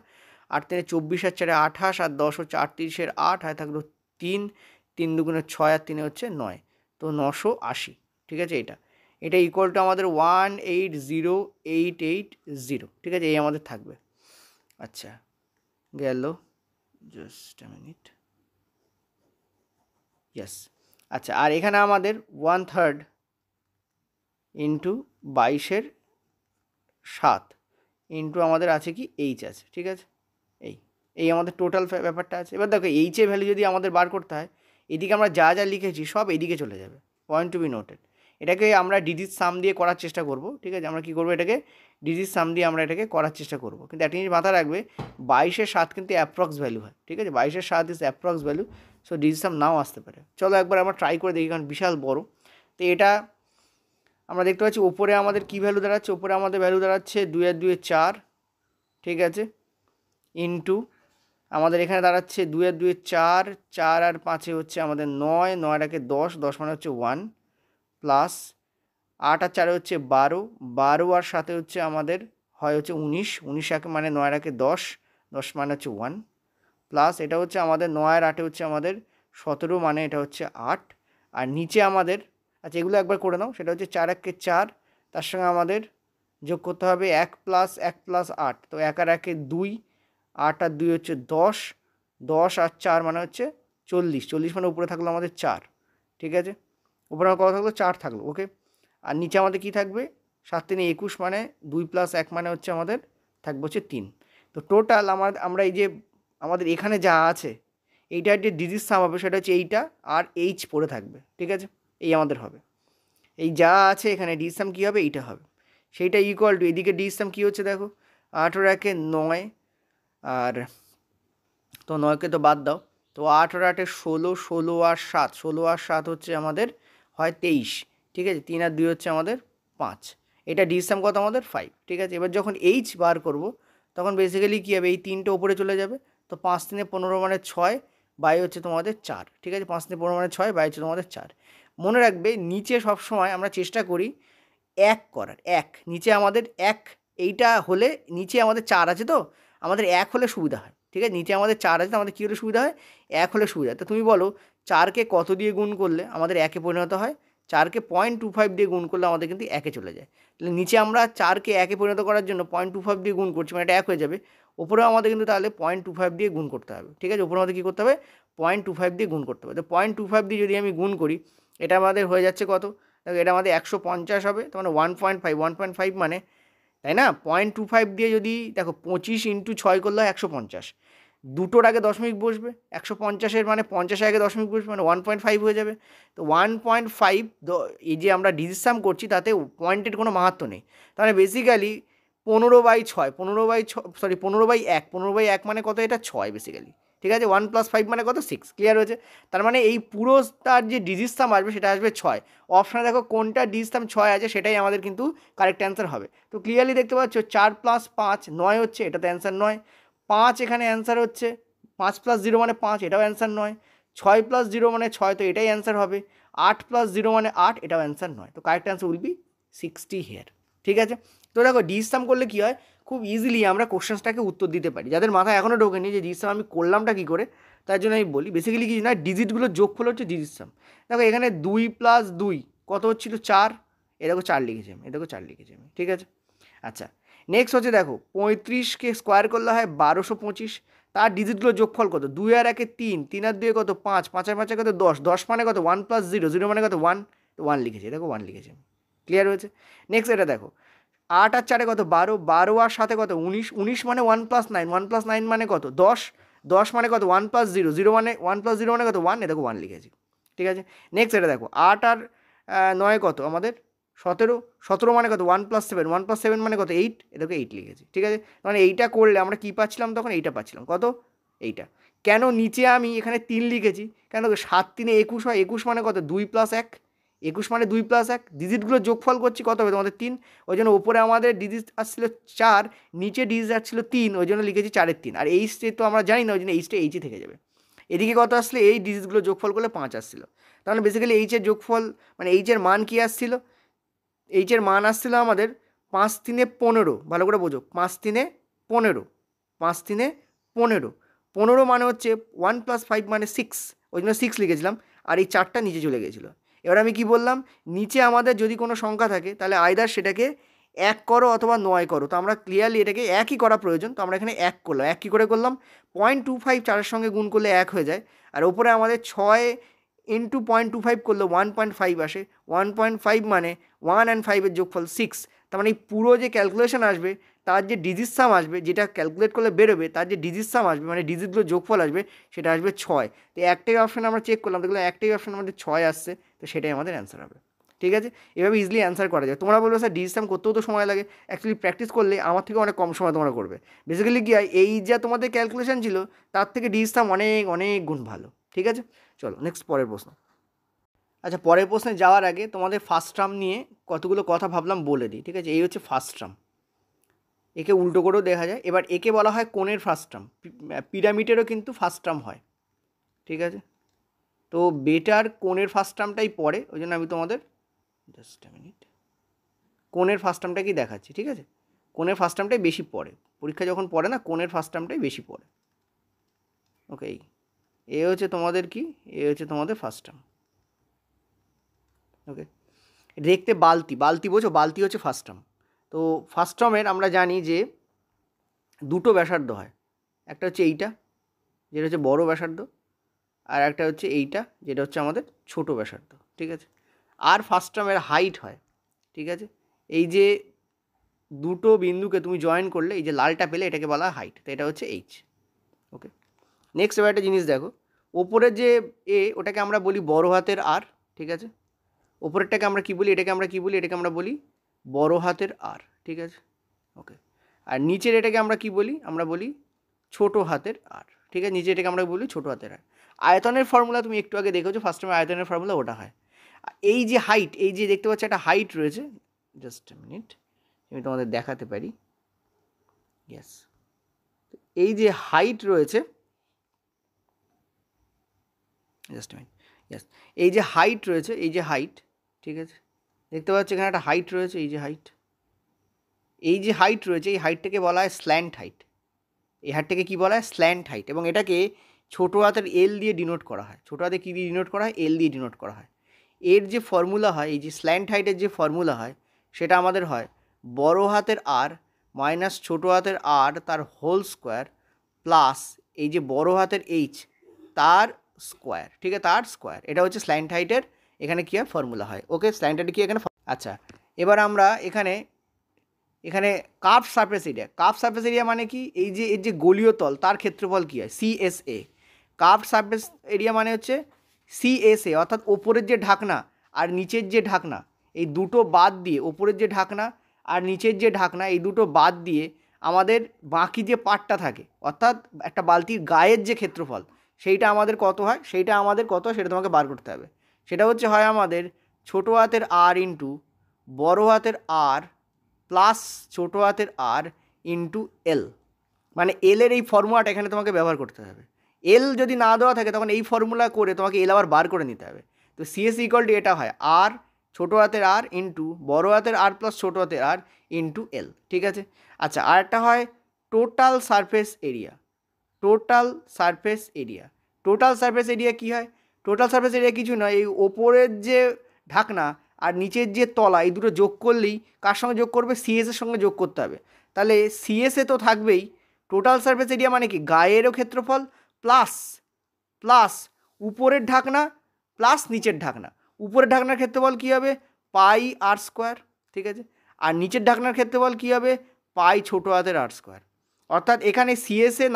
8 3 24 আর 4 28, আর 10 হচ্ছে 38 8, হয় থাকলো 3, 3 2 6 আর 3 হচ্ছে 9, তো 980। ঠিক আছে, এটা ইকুয়াল টু আমাদের 180,880। ঠিক আছে, এই আমাদের থাকবে। আচ্ছা, গেল, জাস্ট আ মিনিট, ইয়েস। আচ্ছা, আর এখানে আমাদের 1/3 ইন্টু 22/7 ইন্টু আমাদের আছে কি এইচ আছে। ঠিক আছে, এই আমাদের টোটাল ব্যাপারটা আছে। এবার দেখো এইচের ভ্যালু যদি আমাদের বার করতে হয়, এদিকে আমরা যা যা লিখেছি সব এদিকে চলে যাবে, পয়েন্ট টু বি নোটেড। এটাকে আমরা ডিজিট সাম দিয়ে করার চেষ্টা করব। ঠিক আছে, আমরা কী করবো, এটাকে ডিজিট সাম দিয়ে আমরা এটাকে করার চেষ্টা করব। কিন্তু একটা জিনিস মাথা রাখবে, 22/7 কিন্তু অ্যাপ্রক্স ভ্যালু হয়। ঠিক আছে, 22/7 is approx value, so digit sum নাও আসতে পারে। চলো একবার আমরা ট্রাই করে দেখি, কারণ বিশাল বড়। তো এটা আমরা দেখতে পাচ্ছি ওপরে আমাদের কী ভ্যালু দাঁড়াচ্ছে, ওপরে আমাদের ভ্যালু দাঁড়াচ্ছে 2 আর 2 4। ঠিক আছে, ইন্টু আমাদের এখানে দাঁড়াচ্ছে 2 আর 2 4, 4 আর 5 হচ্ছে আমাদের 9, 9 আর 1 10, 10 মানে হচ্ছে 1, প্লাস 8 আর 4 হচ্ছে 12, 12 আর 7 হচ্ছে আমাদের হয় হচ্ছে 19, 19 1 মানে 9 আর 1 10, 10 মানে হচ্ছে 1, প্লাস এটা হচ্ছে আমাদের 9 আর 8 হচ্ছে আমাদের 17, মানে এটা হচ্ছে 8, আর নিচে আমাদের, আচ্ছা এগুলো একবার করে নাও, সেটা হচ্ছে 4 1 4, তার সঙ্গে আমাদের যোগ করতে হবে 1 প্লাস 1 প্লাস 8, তো 1 আর 1 2, 8 আর 2 হচ্ছে 10, 10 আর 4 মানে হচ্ছে 40, 40 মানে উপরে থাকলো আমাদের 4। ঠিক আছে, উপরে কত থাকলো, 4 থাকলো। ওকে, আর নিচে আমাদের কি থাকবে, 7 3 21, মানে 2 প্লাস 1 মানে হচ্ছে আমাদের থাকবে হচ্ছে 3। তো টোটাল আমরা এই যে আমাদের এখানে যা আছে এইটার যে ডিজিট সাম হবে সেটা হচ্ছে এইটা আর এইচ পড়ে থাকবে। ঠিক আছে, এই আমাদের হবে, এই যা আছে এখানে ডিজিট সাম কী হবে, এইটা হবে, সেইটা ইকুয়াল টু এদিকে ডিজিট সাম কী হচ্ছে দেখো, 8 আর 1 9, আর তো 9কে তো বাদ দাও, তো 8 আর 8 16, 16 আর 7, 16 আর 7 হচ্ছে আমাদের হয় 23। ঠিক আছে, 3 আর 2 হচ্ছে আমাদের 5, এটা ডিসাম কত আমাদের 5। ঠিক আছে, এবার যখন এইচ বার করব তখন বেসিক্যালি কী হবে, এই 3টে ওপরে চলে যাবে, তো 5 3 15 মানে 6, বাই হচ্ছে তোমাদের 4। ঠিক আছে, 5 3 15 মানে 6, বাই হচ্ছে তোমাদের 4। মনে রাখবে নিচে সবসময় আমরা চেষ্টা করি 1 করার, 1 নিচে আমাদের 1, এইটা হলে নিচে আমাদের 4 আছে, তো আমাদের 1 হলে সুবিধা হয়। ঠিক আছে, নিচে আমাদের 4 আছে, তো আমাদের কী হলে সুবিধা হয়, 1 হলে সুবিধা হয়। তো তুমি বলো 4কে কত দিয়ে গুণ করলে আমাদের 1-এ পরিণত হয়, 4কে 0.25 দিয়ে গুণ করলে আমাদের কিন্তু 1-এ চলে যায়। তাহলে নিচে আমরা 4কে 1-এ পরিণত করার জন্য 0.25 দিয়ে গুণ করছি, মানে এটা 1 হয়ে যাবে। ওপরেও আমাদের কিন্তু তাহলে 0.25 দিয়ে গুণ করতে হবে। ঠিক আছে, ওপরে আমাদের কী করতে হবে, 0.25 দিয়ে গুণ করতে হবে। তো 0.25 দিয়ে যদি আমি গুণ করি, এটা আমাদের হয়ে যাচ্ছে কত, দেখো এটা আমাদের 150 হবে, তো মানে 1.5, 1.5 মানে, তাই না, 0.25 দিয়ে যদি দেখো 25 ইন্টু 6 করলে হয় 150, দুটোর আগে দশমিক বসবে, 150-এর মানে 50-এর আগে দশমিক বসবে, মানে 1.5 হয়ে যাবে। তো 1.5 এই যে আমরা ডিজিট সাম করছি তাতে পয়েন্টের কোনো মাহাত্ম্য নেই, তার মানে বেসিক্যালি 15/6, 15/1, 15/1 মানে কত, এটা 6 বেসিক্যালি। ঠিক আছে, 1 + 5 মানে কত, 6। ক্লিয়ার হয়েছে, তার মানে এই পুরো তার যে ডিজিট সাম আসবে সেটা আসবে 6। অপশানে দেখো কোনটা ডিজিট সাম 6 আছে, সেটাই আমাদের কিন্তু কারেক্ট অ্যান্সার হবে। তো ক্লিয়ারলি দেখতে পাচ্ছ 4 + 5 9 হচ্ছে, এটা তো অ্যান্সার নয়। 5 এখানে অ্যান্সার হচ্ছে, 5 + 0 মানে 5, এটাও অ্যান্সার নয়। 6 + 0 মানে 6, তো এটাই অ্যান্সার হবে। 8 + 0 মানে 8, এটাও অ্যান্সার নয়। তো correct answer will be 60 here. ঠিক আছে, তো দেখো ডিজিট সাম করলে কী হয়, খুব ইজিলি আমরা কোশ্চেন্সটাকে উত্তর দিতে পারি। যাদের মাথায় এখনও ঢোকেনি যে ডিজিট সাম আমি করলামটা কী করে, তার জন্য আমি বলি বেসিক্যালি কিছু না, ডিজিটগুলোর যোগফল হচ্ছে ডিজিট সাম। দেখো এখানে 2 + 2 কত হচ্ছিল, 4, এ দেখো 4 লিখেছি আমি, এ দেখো 4 লিখেছি আমি। ঠিক আছে, আচ্ছা নেক্সট হচ্ছে দেখো 35কে স্কোয়ার করলে হয় 1225, তার ডিজিটগুলো যোগফল কত, 2 আর 1 3, 3 আর 2 কত 5, 5 আর 5 কত 10, 10 মানে কত 1 + 0, 0 মানে কত 1, 1 লিখেছি, দেখো 1 লিখেছি আমি। ক্লিয়ার হয়েছে, নেক্সট এটা দেখো 8 আর 4 কত 12, 12 আর 7 কত 19, 19 মানে 1 + 9, 1 + 9 মানে কত 10, 10 মানে কত 1 + 0, 0 মানে 1 + 0 মানে কত 1, এ দেখো 1 লিখেছি। ঠিক আছে, নেক্সট এটা দেখো 8 আর 9 কত আমাদের 17, 17 মানে কত 1 + 7, 1 + 7 মানে কত 8, এটাকে 8 লিখেছি, ঠিক আছে। মানে এইটা করলে আমরা কী পাচ্ছিলাম তখন, এইটা পাচ্ছিলাম কত, এইটা। কেন নিচে আমি এখানে 3 লিখেছি, কেন 7 3 21 হয়, 21 মানে কত 2 + 1, 21 মানে 2 + 1, ডিজিটগুলো যোগফল করছি কত হবে তোমাদের 3, ওই জন্য ওপরে আমাদের ডিজিট আসছিল 4, নিচে ডিজিট আসছিল 3, ওই জন্য লিখেছি 4 এর 3, আর এইচটা তো আমরা জানি না, ওই জন্য এইচটা এইচই থেকে যাবে। এদিকে কত আসলে এই ডিজিটগুলো যোগফল করলে 5 আসছিল, তাহলে বেসিক্যালি এইচের যোগফল মানে এইচের মান কী আসছিল, এইচের মান আসছিল আমাদের 5 3 15, ভালো করে বোঝো, 5 3 15, 5 3 15, 15 মানে হচ্ছে 1 + 5 মানে 6, ওই জন্য 6 লিখেছিলাম, আর এই 4টা নিচে চলে গেছিলো। এবার আমি কি বললাম, নিচে আমাদের যদি কোনো সংখ্যা থাকে তাহলে আইদার সেটাকে 1 করো অথবা 9 করো, তো আমরা ক্লিয়ারলি এটাকে একই করা প্রয়োজন, তো আমরা এখানে 1 করলাম। 1 কী করে করলাম, 0.25 4-এর সঙ্গে গুণ করলে 1 হয়ে যায়, আর ওপরে আমাদের 6 ইন্টু 0.25 করলে 1.5 আসে, 1.5 মানে 1 আর 5-এর যোগফল 6, তার মানে এই পুরো যে ক্যালকুলেশন আসবে তার যে ডিজিট সাম আসবে, যেটা ক্যালকুলেট করলে বেরোবে তার যে ডিজিট সাম আসবে মানে ডিজিটগুলো যোগফল আসবে, সেটা আসবে 6। তো একটাই অপশান আমরা চেক করলাম, দেখলাম একটাই অপশান আমাদের 6 আসছে, তো সেটাই আমাদের অ্যান্সার হবে, ঠিক আছে। এভাবে ইজিলি অ্যান্সার করা যায়। তোমরা বলবে স্যার ডিজিট সাম করতেও তো সময় লাগে, অ্যাকচুয়ালি প্র্যাকটিস করলে আমার থেকে অনেক কম সময় তোমরা করবে। বেসিক্যালি কী হয়, এই যা তোমাদের ক্যালকুলেশন ছিল তার থেকে ডিজিট সাম অনেক অনেক গুণ ভালো, ঠিক আছে। চলো নেক্সট পরের প্রশ্ন। আচ্ছা, পরের প্রশ্নে যাওয়ার আগে তোমাদের ফার্স্ট টার্ম নিয়ে কতগুলো কথা ভাবলাম বলে দিই, ঠিক আছে। এই হচ্ছে ফার্স্ট টার্ম, একে উল্টো করেও দেখা যায়। এবার একে বলা হয় কোণের ফার্স্ট টার্ম, পিরামিডেরও কিন্তু ফার্স্ট টার্ম হয়, ঠিক আছে। তো বেটার কোণের ফার্স্ট টার্মটাই পড়ে, ওই জন্য আমি তোমাদের জাস্ট এ মিনিট কোণের ফার্স্ট টার্মটাকেই দেখাচ্ছি, ঠিক আছে। কোণের ফার্স্ট টার্মটাই বেশি পড়ে, পরীক্ষা যখন পড়ে না কোণের ফার্স্ট টার্মটাই বেশি পড়ে। ওকে, এ হচ্ছে তোমাদের কি, এ হচ্ছে তোমাদের ফার্স্ট টার্ম। ওকে, দেখতে বালতি, বালতি বোঝো, বালতি হচ্ছে ফার্স্ট টার্ম। তো ফার্স্ট টার্মের আমরা জানি যে দুটো ব্যাসার্ধ হয়, একটা হচ্ছে এইটা যেটা হচ্ছে বড় ব্যাসার্ধ, আর একটা হচ্ছে এইটা যেটা হচ্ছে আমাদের ছোট ব্যাসার্ধ, ঠিক আছে। আর ফার্স্ট টার্মের হাইট হয়, ঠিক আছে। এই যে দুটো বিন্দুকে তুমি জয়েন করলে এই যে লালটা পেলে এটাকে বলা হয় হাইট, তো এটা হচ্ছে এইচ। ওকে, নেক্সট এবার একটা জিনিস দেখো, ওপরের যে এ ওটাকে আমরা বলি বড় হাতের আর, ঠিক আছে। ওপরেরটাকে আমরা কী বলি, এটাকে আমরা কী বলি, এটাকে আমরা বলি বড় হাতের আর, ঠিক আছে। ওকে, আর নিচের এটাকে আমরা কী বলি, আমরা বলি ছোট হাতের আর, ঠিক আছে। নিচে এটাকে আমরা বলি ছোট হাতের আর। আয়তনের ফর্মুলা তুমি একটু আগে দেখেছো, ফার্স্ট টাইম আয়তনের ফর্মুলা ওটা হয়। এই যে হাইট, এই যে দেখতে পাচ্ছ একটা হাইট রয়েছে, জাস্ট এ মিনিট আমি তোমাদের দেখাতে পারি, ইয়েস, এই যে হাইট রয়েছে, জাস্ট মিনিট, ইয়েস, এই যে হাইট রয়েছে, এই যে হাইট, ঠিক আছে, দেখতে পাচ্ছ এখানে একটা হাইট রয়েছে, এই যে হাইট, এই যে হাইট রয়েছে এই হাইটটাকে বলা হয় স্ল্যান্ট হাইট। এই হাইটটাকে কী বলা হয়, স্ল্যান্ট হাইট, এবং এটাকে ছোটো হাতের এল দিয়ে ডিনোট করা হয়। ছোটো হাতে কী দিয়ে ডিনোট করা হয়, এল দিয়ে ডিনোট করা হয়। এর যে ফর্মুলা হয়, এই যে স্ল্যান্ট হাইটের যে ফর্মুলা হয় সেটা আমাদের হয় বড় হাতের আর মাইনাস ছোটো হাতের আর তার হোল স্কোয়ার প্লাস এই যে বড় হাতের এইচ তার স্কোয়ার, ঠিক আছে, তার স্কোয়ার। এটা হচ্ছে স্ল্যান্ট হাইটের এখানে কী হয় ফর্মুলা হয়। ওকে, স্ল্যান্ট হাইটের কি এখানে, আচ্ছা এবার আমরা এখানে curve surface area, curve surface area মানে কি, এই যে এর যে গোলীয় তল তার ক্ষেত্রফল কী হয়, সিএসএ। কার্ভ সারফেস এরিয়া মানে হচ্ছে সিএসএ, অর্থাৎ ওপরের যে ঢাকনা আর নিচের যে ঢাকনা এই দুটো বাদ দিয়ে, ওপরের যে ঢাকনা আর নিচের যে ঢাকনা এই দুটো বাদ দিয়ে আমাদের বাকি যে পার্টটা থাকে, অর্থাৎ একটা বালতির গায়ের যে ক্ষেত্রফল সেইটা আমাদের কত হয়, সেইটা আমাদের কত সেটা তোমাকে বার করতে হবে। সেটা হচ্ছে হয় আমাদের ছোটো হাতের আর ইন্টু বড় হাতের আর প্লাস ছোটো হাতের আর ইন্টু এল, মানে এলের এই ফর্মুলাটা এখানে তোমাকে ব্যবহার করতে হবে। এল যদি না দেওয়া থাকে তখন এই ফর্মুলা করে তোমাকে এল আবার বার করে নিতে হবে। তো সিএস ইকুয়াল টু এটা হয় আর ছোটো হাতের আর ইন্টু বড় হাতের আর প্লাস ছোটো হাতের আর ইন্টু এল, ঠিক আছে। আচ্ছা, আর একটা হয় total surface area. Total surface area, total surface area কী হয়, টোটাল সারফেস এরিয়া কিছু নয়, এই ওপরের যে ঢাকনা আর নিচের যে তলা এই দুটো যোগ করলেই কার সঙ্গে যোগ করবে, সিএসের সঙ্গে যোগ করতে হবে। তাহলে সিএসএ তো থাকবেই, টোটাল সারফেস এরিয়া মানে কি গায়েরও ক্ষেত্রফল প্লাস প্লাস উপরের ঢাকনা প্লাস নিচের ঢাকনা। উপরের ঢাকনার ক্ষেত্রফল কী হবে, পাই আর স্কোয়ার, ঠিক আছে। আর নিচের ঢাকনার ক্ষেত্রফল কী হবে, পাই ছোটো হাতের আর স্কোয়ার। অর্থাৎ এখানে সিএসএ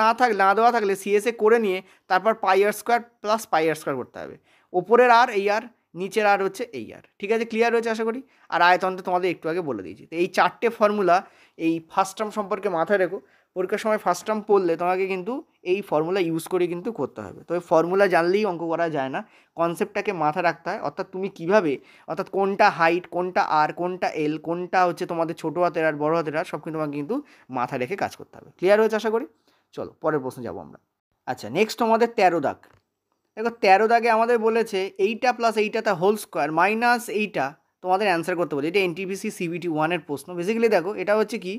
না দেওয়া থাকলে সিএসএ করে নিয়ে তারপর পাই আর স্কোয়ার প্লাস পাই আর স্কোয়ার করতে হবে। ওপরের আর এই আর নিচের আর হচ্ছে এই আর। ঠিক আছে, ক্লিয়ার হয়েছে আশা করি। আর আয়তনটা তোমাদের একটু আগে বলে দিয়েছি। তো এই 4টে ফর্মুলা এই ফার্স্ট টার্ম সম্পর্কে মাথায় রেখো। পরীক্ষার সময় ফার্স্ট টার্ম পড়লে তোমাকে কিন্তু এই ফর্মুলা ইউজ করে কিন্তু করতে হবে। তো এই ফর্মুলা জানলেই অঙ্ক করা যায় না, কনসেপ্টটাকে মাথায় রাখতে হয়। অর্থাৎ তুমি কীভাবে, অর্থাৎ কোনটা হাইট, কোনটা আর, কোনটা এল, কোনটা হচ্ছে তোমাদের ছোটো হাতের আর বড় হাতের আর, সব কিন্তু তোমাকে কিন্তু মাথায় রেখে কাজ করতে হবে। ক্লিয়ার হয়েছে আশা করি। চলো পরের প্রশ্নে যাবো আমরা। আচ্ছা, নেক্সট তোমাদের 13 দাগ। দেখো 13 দাগে আমাদের বলেছে এইটা প্লাস এইটা তার হোল স্কোয়ার মাইনাস এইটা তোমাদের অ্যান্সার করতে বলে। এটা এনটিপিসি সিবিটি 1-এর প্রশ্ন। বেসিক্যালি দেখো এটা হচ্ছে কি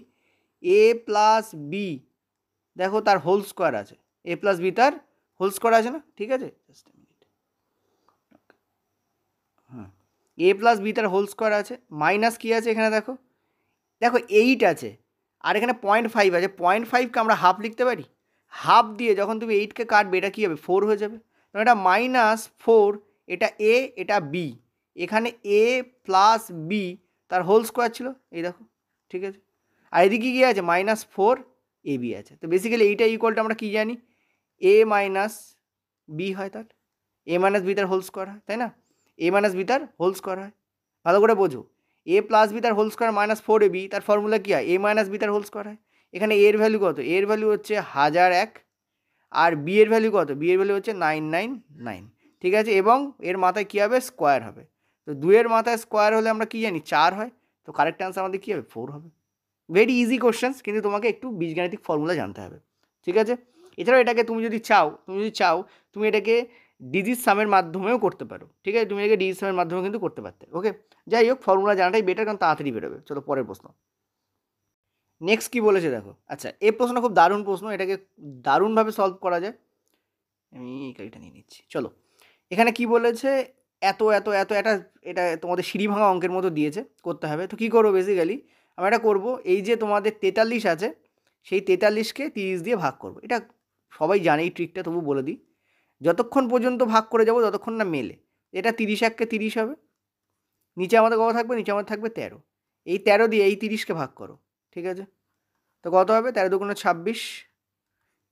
এ প্লাস বি, দেখো তার হোল স্কোয়ার আছে, এ প্লাস বি তার হোল স্কোয়ার আছে না, ঠিক আছে, জাস্ট এ মিনিট। হ্যাঁ, এ প্লাস বি তার হোল স্কোয়ার আছে, মাইনাস কী আছে এখানে দেখো, দেখো 8 আছে আর এখানে 0.5 আছে। 0.5কে আমরা হাফ লিখতে পারি, হাফ দিয়ে যখন তুমি 8কে কাটবে এটা কী হবে, 4 হয়ে যাবে। তো এটা -4, এটা এ এটা বি, এখানে এ প্লাস বি তার হোল স্কোয়ার ছিল, এই দেখো, ঠিক আছে। আর এদিকে কী আছে, -4 এ বি আছে। তো বেসিক্যালি এইটা ইকুয়ালটা আমরা কী জানি, এ মাইনাস বি হয়, তার এ মাইনাস বি তার হোল স্কোয়ার হয়, তাই না, এ মাইনাস বি তার হোল স্কোয়ার হয়। ভালো করে বোঝো, এ প্লাস বি তার হোল স্কোয়ার -4 এ বি, তার ফর্মুলা কী হয়, এ মাইনাস বি তার হোল স্কোয়ার হয়। এখানে এর ভ্যালু কত, এর ভ্যালু হচ্ছে 1001, আর বি এর ভ্যালু কত, বি এর ভ্যালু হচ্ছে 999, ঠিক আছে। এবং এর মাথায় কী হবে, স্কোয়ার হবে। তো 2-এর মাথায় স্কোয়ার হলে আমরা কী জানি, 4 হয়। তো কারেক্ট অ্যান্সার আমাদের কী হবে, 4 হবে। ভেরি ইজি কোশ্চেন্স, কিন্তু তোমাকে একটু বীজগাণিতিক ফর্মুলা জানতে হবে, ঠিক আছে। এছাড়াও এটাকে তুমি যদি চাও তুমি এটাকে ডিজিট সামের মাধ্যমেও করতে পারো, ঠিক আছে, তুমি এটাকে ডিজিট সামের মাধ্যমেও কিন্তু করতে পারতে। ওকে, যাই হোক, ফর্মুলা জানাটাই বেটার, কারণ তাড়াতাড়ি বেরোবে। চলো পরের প্রশ্ন। নেক্সট কী বলেছে দেখো। আচ্ছা, এই প্রশ্নটা খুব দারুণ প্রশ্ন, এটাকে দারুণভাবে সলভ করা যায়। আমি এই গাড়িটা নিয়ে নিচ্ছি। চলো, এখানে কি বলেছে, এত এত এত এটা তোমাদের সিঁড়ি ভাঙা অঙ্কের মতো দিয়েছে, করতে হবে। তো কী করবো, বেসিক্যালি আমরা এটা করবো, এই যে তোমাদের 43 আছে, সেই 43কে 30 দিয়ে ভাগ করবো। এটা সবাই জানে এই ট্রিকটা, তবু বলে দিই। যতক্ষণ পর্যন্ত ভাগ করে যাবো ততক্ষণ না মেলে। এটা 30 30 হবে, নিচে আমাদের কত থাকবে, নিচে আমাদের থাকবে 13। এই 13 দিয়ে এই 30কে ভাগ করো, ঠিক আছে। তো কত হবে, 13 দুগুণে 26,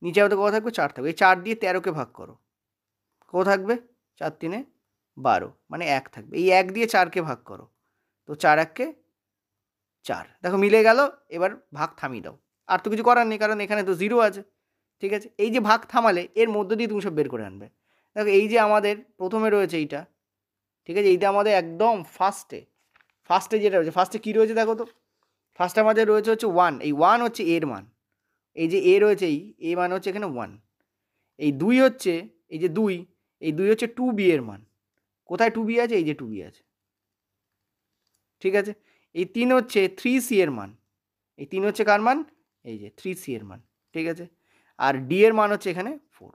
নিচে আমাদের কত থাকবে, 4 থাকবে। এই 4 দিয়ে 13কে ভাগ করো, কত থাকবে, 4 3 12, মানে 1 থাকবে। এই 1 দিয়ে 4কে ভাগ করো, তো 4 1 4, দেখো মিলে গেল। এবার ভাগ থামিয়ে দাও, আর তো কিছু করার নেই, কারণ এখানে তো 0 আছে, ঠিক আছে। এই যে ভাগ থামালে এর মধ্য দিয়ে তুমি সব বের করে আনবে। দেখো এই যে আমাদের প্রথমে রয়েছে এইটা, ঠিক আছে, এইটা আমাদের একদম ফার্স্টে যেটা রয়েছে, ফার্স্টে কী রয়েছে দেখো তো, ফার্স্টে আমাদের রয়েছে হচ্ছে 1, এই 1 হচ্ছে এর মান, এই যে এ রয়েছে, এই মান হচ্ছে এখানে 1। এই 2 হচ্ছে, এই যে 2, এই 2 হচ্ছে 2b এর মান। কোথায় 2b আছে, এই যে 2b আছে, ঠিক আছে। এই 3 হচ্ছে 3c এর মান, এই 3 হচ্ছে কার মান, এই যে 3c এর মান, ঠিক আছে। আর d এর মান হচ্ছে এখানে 4,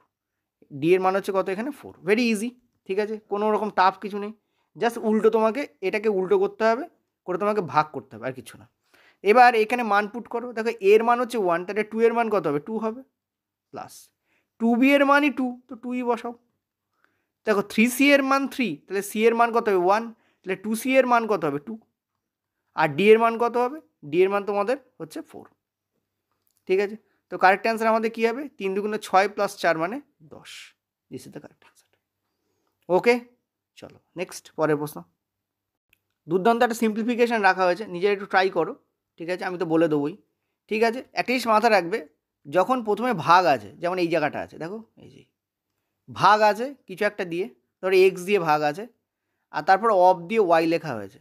d এর মান হচ্ছে কত, এখানে 4। ভেরি ইজি, ঠিক আছে, কোনো রকম টাফ কিছু নেই, জাস্ট উল্টো তোমাকে এটাকে উল্টো করতে হবে, করে তোমাকে ভাগ করতে হবে, আর কিছু না। এবার এখানে মান পুট করো, দেখো এর মান হচ্ছে 1, তাহলে 2 এর মান কত হবে, 2 হবে, প্লাস 2b এর মানই 2, তো 2ই বসাও। দেখো 3c এর মান 3, তাহলে c এর মান কত হবে 1, তাহলে 2c এর মান কত হবে 2, আর d এর মান কত হবে, d এর মান তোমাদের হচ্ছে 4, ঠিক আছে। তো কারেক্ট অ্যান্সার আমাদের কী হবে, 3 দুগুণে 6 প্লাস 4 মানে 10, this is the correct answer. Okay, চলো নেক্সট, পরের প্রশ্ন। দুর্দান্ত একটা সিম্পলিফিকেশান রাখা হয়েছে, নিজের একটু ট্রাই করো, ঠিক আছে, আমি তো বলে দেবোই, ঠিক আছে। অ্যাটলিস্ট মাথা রাখবে, যখন প্রথমে ভাগ আছে, যেমন এই জায়গাটা আছে, দেখো এই যে ভাগ আছে কিছু একটা দিয়ে, ধরো এক্স দিয়ে ভাগ আছে, আর তারপর অফ দিয়ে ওয়াই লেখা হয়েছে।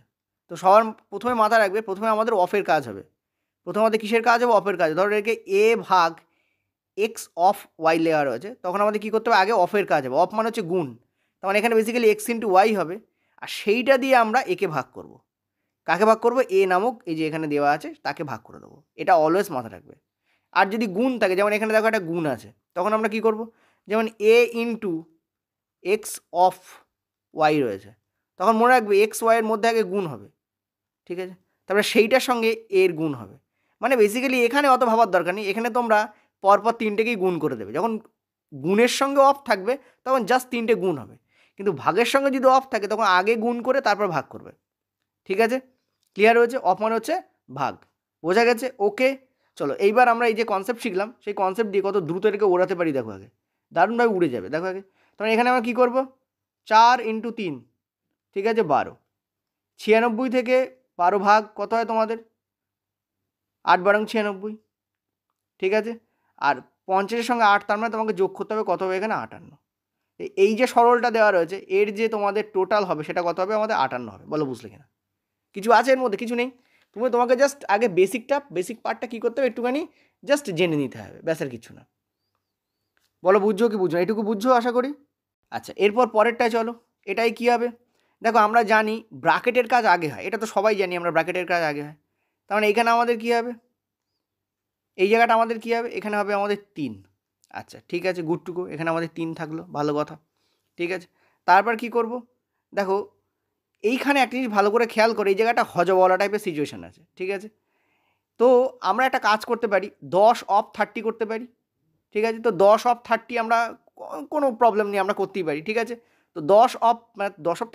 তো সবার প্রথমে মাথা রাখবে, প্রথমে আমাদের অফের কাজ হবে। প্রথমে আমাদের কিসের কাজ হবে, অফের কাজ। ধরো একে এ ভাগ এক্স অফ ওয়াই লেখা রয়েছে, তখন আমাদের কী করতে হবে, আগে অফের কাজ হবে। অফ মানে হচ্ছে গুণ, তখন এখানে বেসিক্যালি এক্স ইন্টু ওয়াই হবে, আর সেইটা দিয়ে আমরা একে ভাগ করব। কাকে ভাগ করবো, এ নামক এই যে এখানে দেওয়া আছে তাকে ভাগ করে দেবো। এটা অলওয়েজ মাথা রাখবে। আর যদি গুণ থাকে, যেমন এখানে দেখো একটা গুণ আছে, তখন আমরা কি করব, যেমন এ ইন্টু এক্স অফ ওয়াই রয়েছে, তখন মনে রাখবে এক্স ওয়াইয়ের মধ্যে আগে গুণ হবে, ঠিক আছে, তারপরে সেইটার সঙ্গে এর গুণ হবে। মানে বেসিক্যালি এখানে অত ভাবার দরকার নেই, এখানে তোমরা পরপর 3টেকেই গুণ করে দেবে। যখন গুণের সঙ্গে অফ থাকবে তখন জাস্ট 3টে গুণ হবে, কিন্তু ভাগের সঙ্গে যদি অফ থাকে তখন আগে গুণ করে তারপর ভাগ করবে, ঠিক আছে। ক্লিয়ার হয়েছে, অফ মানে হচ্ছে ভাগ, বোঝা গেছে। ওকে, চলো এইবার আমরা এই যে কনসেপ্ট শিখলাম, সেই কনসেপ্ট দিয়ে কত দ্রুত এটাকে ওড়াতে পারি দেখো, আগে দারুণভাবে উড়ে যাবে। দেখো আগে তখন এখানে আমরা কী করবো, 4 × 3, ঠিক আছে 12। 96 থেকে 12 ভাগ কত হয় তোমাদের? 8 বারং 96, ঠিক আছে। আর 50-এর সঙ্গে 8, তার মানে তোমাকে যোগ করতে হবে কত হবে এখানে? 58। এই যে সরলটা দেওয়া রয়েছে এর যে তোমাদের টোটাল হবে সেটা কত হবে? আমাদের 58 হবে। বলো বুঝলে কিনা? কিছু আছে এর মধ্যে? কিছু নেই। তোমাকে জাস্ট আগে বেসিক পার্টটা কী করতে হবে একটুখানি জাস্ট জেনে নিতে হবে, ব্যাস আর কিছু না। বলো বুঝছো কি বুঝছো? এটুকু বুঝছো আশা করি। আচ্ছা, এরপর পরেরটায় চলো। এটাই কী হবে? দেখো আমরা জানি ব্র্যাকেটের কাজ আগে হয়, এটা তো সবাই জানি আমরা ব্র্যাকেটের কাজ আগে হয়। তার মানে এখানে আমাদের কী হবে? এই জায়গাটা আমাদের কী হবে? এখানে হবে আমাদের 3। আচ্ছা ঠিক আছে, গুড টু গো। এখানে আমাদের 3 থাকলো, ভালো কথা, ঠিক আছে। তারপর কি করব? দেখো এইখানে একটা জিনিস ভালো করে খেয়াল করে, এই জায়গাটা হজবলা টাইপের সিচুয়েশান আছে, ঠিক আছে। তো আমরা একটা কাজ করতে পারি, 10 অফ 30 করতে পারি, ঠিক আছে। তো 10 অফ 30 আমরা কোনো প্রবলেম নেই, আমরা করতেই পারি, ঠিক আছে। তো 10 অফ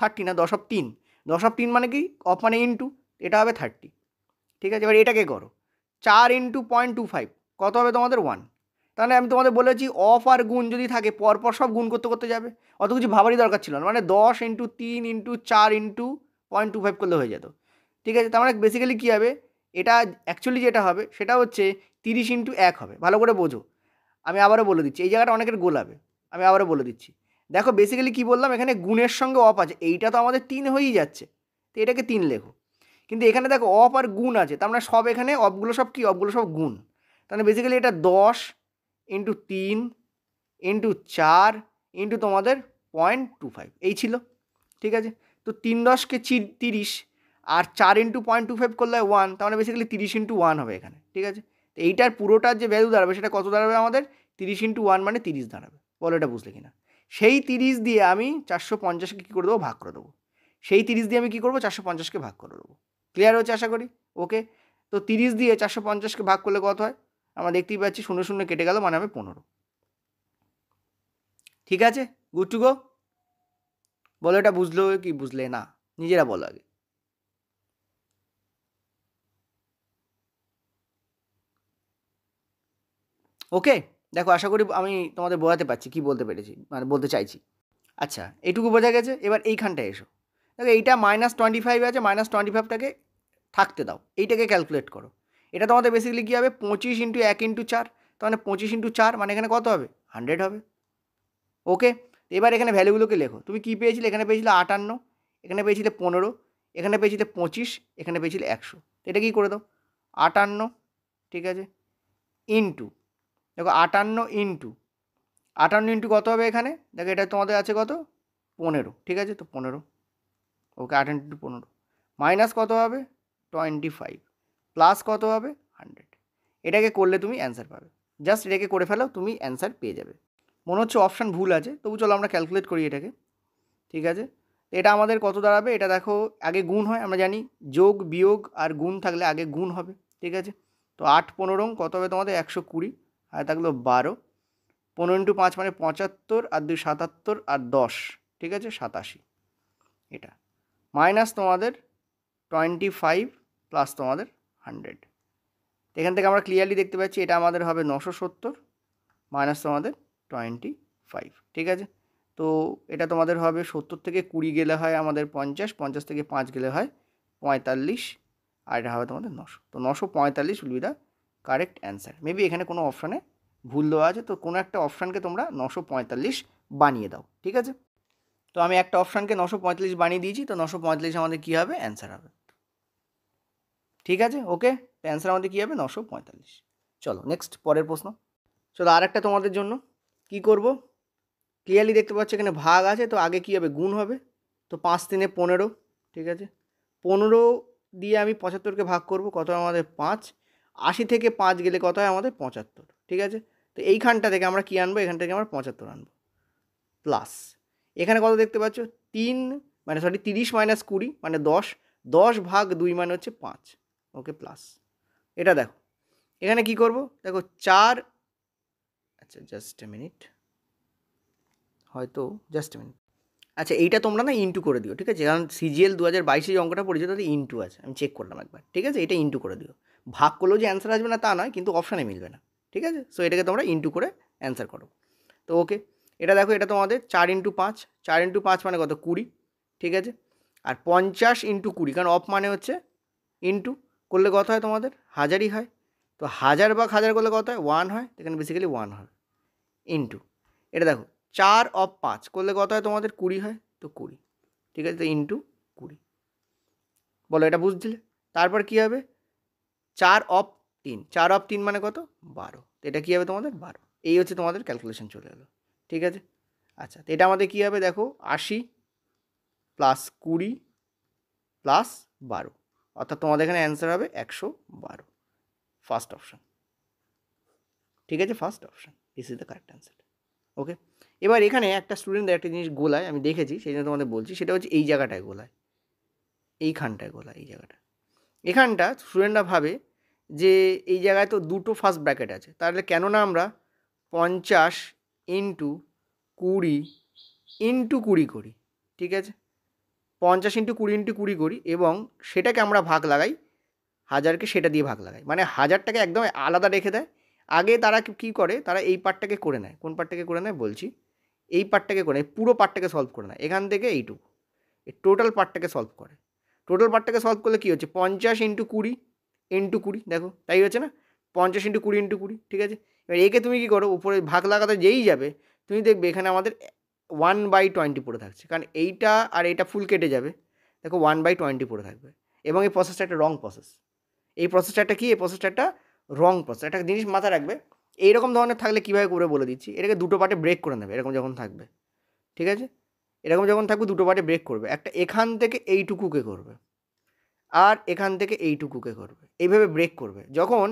30 না, 10 অফ 3। 10 অফ 3 মানে কি? অফ মানে ইনটু, এটা হবে 30, ঠিক আছে। এবার এটাকে করো 4 ইন্টু 0.25 কত হবে তোমাদের? 1। তাহলে আমি তোমাদের বলেছি অফ আর গুণ যদি থাকে পরপর সব গুণ করতে করতে যাবে, অত কিছু ভাবারই দরকার ছিল না। মানে 10 ইন্টু 3 ইন্টু 4 ইন্টু 0.25 করলে হয়ে যেত, ঠিক আছে। তার মানে বেসিক্যালি কী হবে? এটা অ্যাকচুয়ালি যেটা হবে সেটা হচ্ছে 30 ইন্টু 1 হবে। ভালো করে বোঝো, আমি আবারও বলে দিচ্ছি, এই জায়গাটা অনেকের গোলাবে, আমি আবারও বলে দিচ্ছি। দেখো বেসিক্যালি কী বললাম, এখানে গুণের সঙ্গে অফ আছে, এইটা তো আমাদের 3 হয়েই যাচ্ছে, তো এটাকে 3 লেখো। কিন্তু এখানে দেখো অফ আর গুণ আছে, তার মানে সব এখানে অফগুলো সব কী? অফগুলো সব গুণ। তাহলে বেসিক্যালি এটা 10 ইন্টু 3 ইন্টু 4 ইন্টু তোমাদের 0.25 এই ছিল, ঠিক আছে। তো 3 10কে 30 আর 4 ইন্টু 0.25 করলে 1, তার মানে বেসিক্যালি 30 ইন্টু 1 হবে এখানে, ঠিক আছে। তো এইটার পুরোটার যে ভ্যালু দাঁড়াবে সেটা কত দাঁড়াবে আমাদের? 30 ইন্টু 1 মানে 30 দাঁড়াবে। বলো এটা বুঝলে কিনা? সেই 30 দিয়ে আমি 450কে কী করে দেবো? ভাগ করে দেবো। সেই 30 দিয়ে আমি কী করবো? 450কে ভাগ করে দেবো। ক্লিয়ার হচ্ছে আশা করি? ওকে। তো 30 দিয়ে 450কে ভাগ করলে কত হয়? আমরা দেখতেই পাচ্ছি 0 0 কেটে গেল, মানে হবে 15। ঠিক আছে, গুড টু গো। বলো এটা বুঝলো কি বুঝলে না? নিজেরা বলো আগে। ওকে, দেখো আশা করি আমি তোমাদের বোঝাতে পারছি, কি বলতে পেরেছি, মানে বলতে চাইছি। আচ্ছা এইটুকু বোঝা গেছে। এবার এইখানটায় এসো। দেখো এইটা -25 আছে, -25টাকে থাকতে দাও, এইটাকে ক্যালকুলেট করো। এটা তোমাদের বেসিক্যালি কী হবে? 25 ইন্টু 1 ইন্টু 4, তার মানে 25 ইন্টু 4 মানে এখানে কত হবে? 100 হবে। ওকে, এবার এখানে ভ্যালুগুলোকে লেখো। তুমি কী পেয়েছিলে? এখানে পেয়েছিলে 58, এখানে পেয়েছিলে 15, এখানে পেয়েছিলে 25, এখানে পেয়েছিলে 100। তো এটা কী করে দাও? 58, ঠিক আছে, ইন্টু, দেখো 58 ইন্টু 58 ইন্টু কত হবে এখানে? দেখো এটা তোমাদের আছে কত? 15, ঠিক আছে। তো 15, ওকে, 58 ইন্টু 15 মাইনাস কত হবে? 25 প্লাস কত হবে? 100। এটাকে করলে তুমি অ্যান্সার পাবে। জাস্ট এটাকে করে ফেলো, তুমি অ্যান্সার পেয়ে যাবে। মনে হচ্ছে অপশান ভুল আছে, তবু চলো আমরা ক্যালকুলেট করি এটাকে, ঠিক আছে। এটা আমাদের কত দাঁড়াবে? এটা দেখো আগে গুণ হয়, আমরা জানি যোগ বিয়োগ আর গুণ থাকলে আগে গুণ হবে, ঠিক আছে। তো 8 15 কত হবে তোমাদের? 120, আর থাকলো 12, 15 ইন্টু 5 মানে 75, আর 2 77, আর 10, ঠিক আছে 87। এটা মাইনাস তোমাদের 25 প্লাস তোমাদের 100। এখান থেকে আমরা ক্লিয়ারলি দেখতে পাচ্ছি এটা আমাদের হবে 970 মাইনাস তোমাদের 25, ঠিক আছে। তো এটা তোমাদের হবে 70 থেকে 20 গেলে হয় আমাদের 50, 50 থেকে 5 গেলে হয় 45, আর এটা হবে তোমাদের 900। তো 945 will be the correct answer. Maybe এখানে কোনো অপশানে ভুল দেওয়া আছে, তো কোনো একটা অপশানকে তোমরা 945 বানিয়ে দাও, ঠিক আছে। তো আমি একটা অপশানকে 945 বানিয়ে দিয়েছি, তো 945 আমাদের কী হবে? অ্যান্সার হবে, ঠিক আছে। ওকে, অ্যান্সার আমাদের কী হবে? 945। চলো নেক্সট, পরের প্রশ্ন। চলো আর একটা তোমাদের জন্য কি করব, ক্লিয়ারলি দেখতে পাচ্ছ এখানে ভাগ আছে, তো আগে কী হবে? গুণ হবে। তো 5 3 15, ঠিক আছে। 15 দিয়ে আমি 75কে ভাগ করব, কত হয় আমাদের? 5। 80 থেকে 5 গেলে কত হয় আমাদের? 75, ঠিক আছে। তো এইখানটা থেকে আমরা কী আনবো? এখান থেকে আমরা 75 আনবো, প্লাস এখানে কত দেখতে পাচ্ছ? 3 মানে 30 মাইনাস 20 মানে 10, 10 ভাগ 2 মানে হচ্ছে 5, ওকে, প্লাস এটা দেখো এখানে কি করব? দেখো 4, আচ্ছা জাস্ট এ মিনিট, হয়তো জাস্ট এ মিনিট। আচ্ছা এইটা তোমরা না ইন্টু করে দিও, ঠিক আছে, কারণ সিজিএল 2022 যে অঙ্কটা পড়েছে তাতে ইন্টু আছে, আমি চেক করলাম একবার, ঠিক আছে। এটা ইন্টু করে দিও। ভাগ করলেও যে অ্যান্সার আসবে না তা নয়, কিন্তু অপশানে মিলবে না, ঠিক আছে। সো এটাকে তোমরা ইন্টু করে অ্যান্সার করো। তো ওকে, এটা দেখো এটা তোমাদের 4 ইন্টু 5, 4 ইন্টু 5 মানে কত? 20, ঠিক আছে। আর 50 ইন্টু 20, কারণ অফ মানে হচ্ছে ইন্টু করলে কত হয় তোমাদের 1000ই হয়। তো 1000 বা 1000 করলে কত হয় 1 হয়, এখানে বেসিক্যালি 1 হয় ইন্টু এটা দেখো 4 অফ 5 করলে কত হয় তোমাদের 20 হয়, তো 20, ঠিক আছে, তো ইন্টু 20। বলো এটা বুঝছিলে? তারপর কী হবে 4 অফ 3, 4 অফ 3 মানে কত 12, তো এটা কী হবে তোমাদের 12। এই হচ্ছে তোমাদের ক্যালকুলেশন চলে এলো, ঠিক আছে। আচ্ছা, তো এটা আমাদের কী হবে দেখো 80 প্লাস 20 প্লাস 12, অর্থাৎ তোমাদের এখানে অ্যান্সার হবে 112, ফার্স্ট অপশান, ঠিক আছে, first option, this is the correct answer. Okay, এবার এখানে একটা স্টুডেন্টদের একটা জিনিস গোলায়, আমি দেখেছি সেই জন্য তোমাদের বলছি, সেটা হচ্ছে এই জায়গাটায় গোলায়, এইখানটায় গোলায়, এই জায়গাটা, এখানটা স্টুডেন্টরা ভাবে যে এই জায়গায় তো দুটো ফার্স্ট ব্র্যাকেট আছে, তাহলে কেন না আমরা 50 ইন্টু 20 ইন্টু 20 করি, ঠিক আছে, 50 ইন্টু 20 ইন্টু 20 করি এবং সেটাকে আমরা ভাগ লাগাই 1000কে, সেটা দিয়ে ভাগ লাগাই, মানে 1000টাকে একদম আলাদা রেখে দেয়। আগে তারা কী করে, তারা এই পার্টটাকে করে নেয়, কোন পার্টটাকে করে নেয় বলছি, এই পার্টটাকে করে নেয়, পুরো পার্টটাকে সলভ করে নেয়, এখান থেকে এইটুকু, এই টোটাল পার্টটাকে সলভ করে। টোটাল পার্টটাকে সলভ করলে কী হচ্ছে 50 ইন্টু 20 ইন্টু 20, দেখো তাই হচ্ছে না, 50 ইন্টু 20 ইন্টু 20, ঠিক আছে। এবার একে তুমি কী করো, উপরে ভাগ লাগাতে যেই যাবে তুমি দেখবে এখানে আমাদের 1/20 পড়ে থাকছে, কারণ এইটা আর এইটা ফুল কেটে যাবে, দেখো 1/20 পড়ে থাকবে। এবং এই প্রসেসটা একটা রং প্রসেস, এই প্রসেসটা কি, এই প্রসেসটা একটা রং প্রসেস। একটা জিনিস মাথায় রাখবে, এইরকম ধরনের থাকলে কীভাবে করে বলে দিচ্ছি, এটাকে দুটো পার্টে ব্রেক করে নেবে, এরকম যখন থাকবে, ঠিক আছে, এরকম যখন থাকবে দুটো পার্টে ব্রেক করবে, একটা এখান থেকে এইটুকুকে করবে আর এখান থেকে এইটুকুকে করবে, এইভাবে ব্রেক করবে। যখন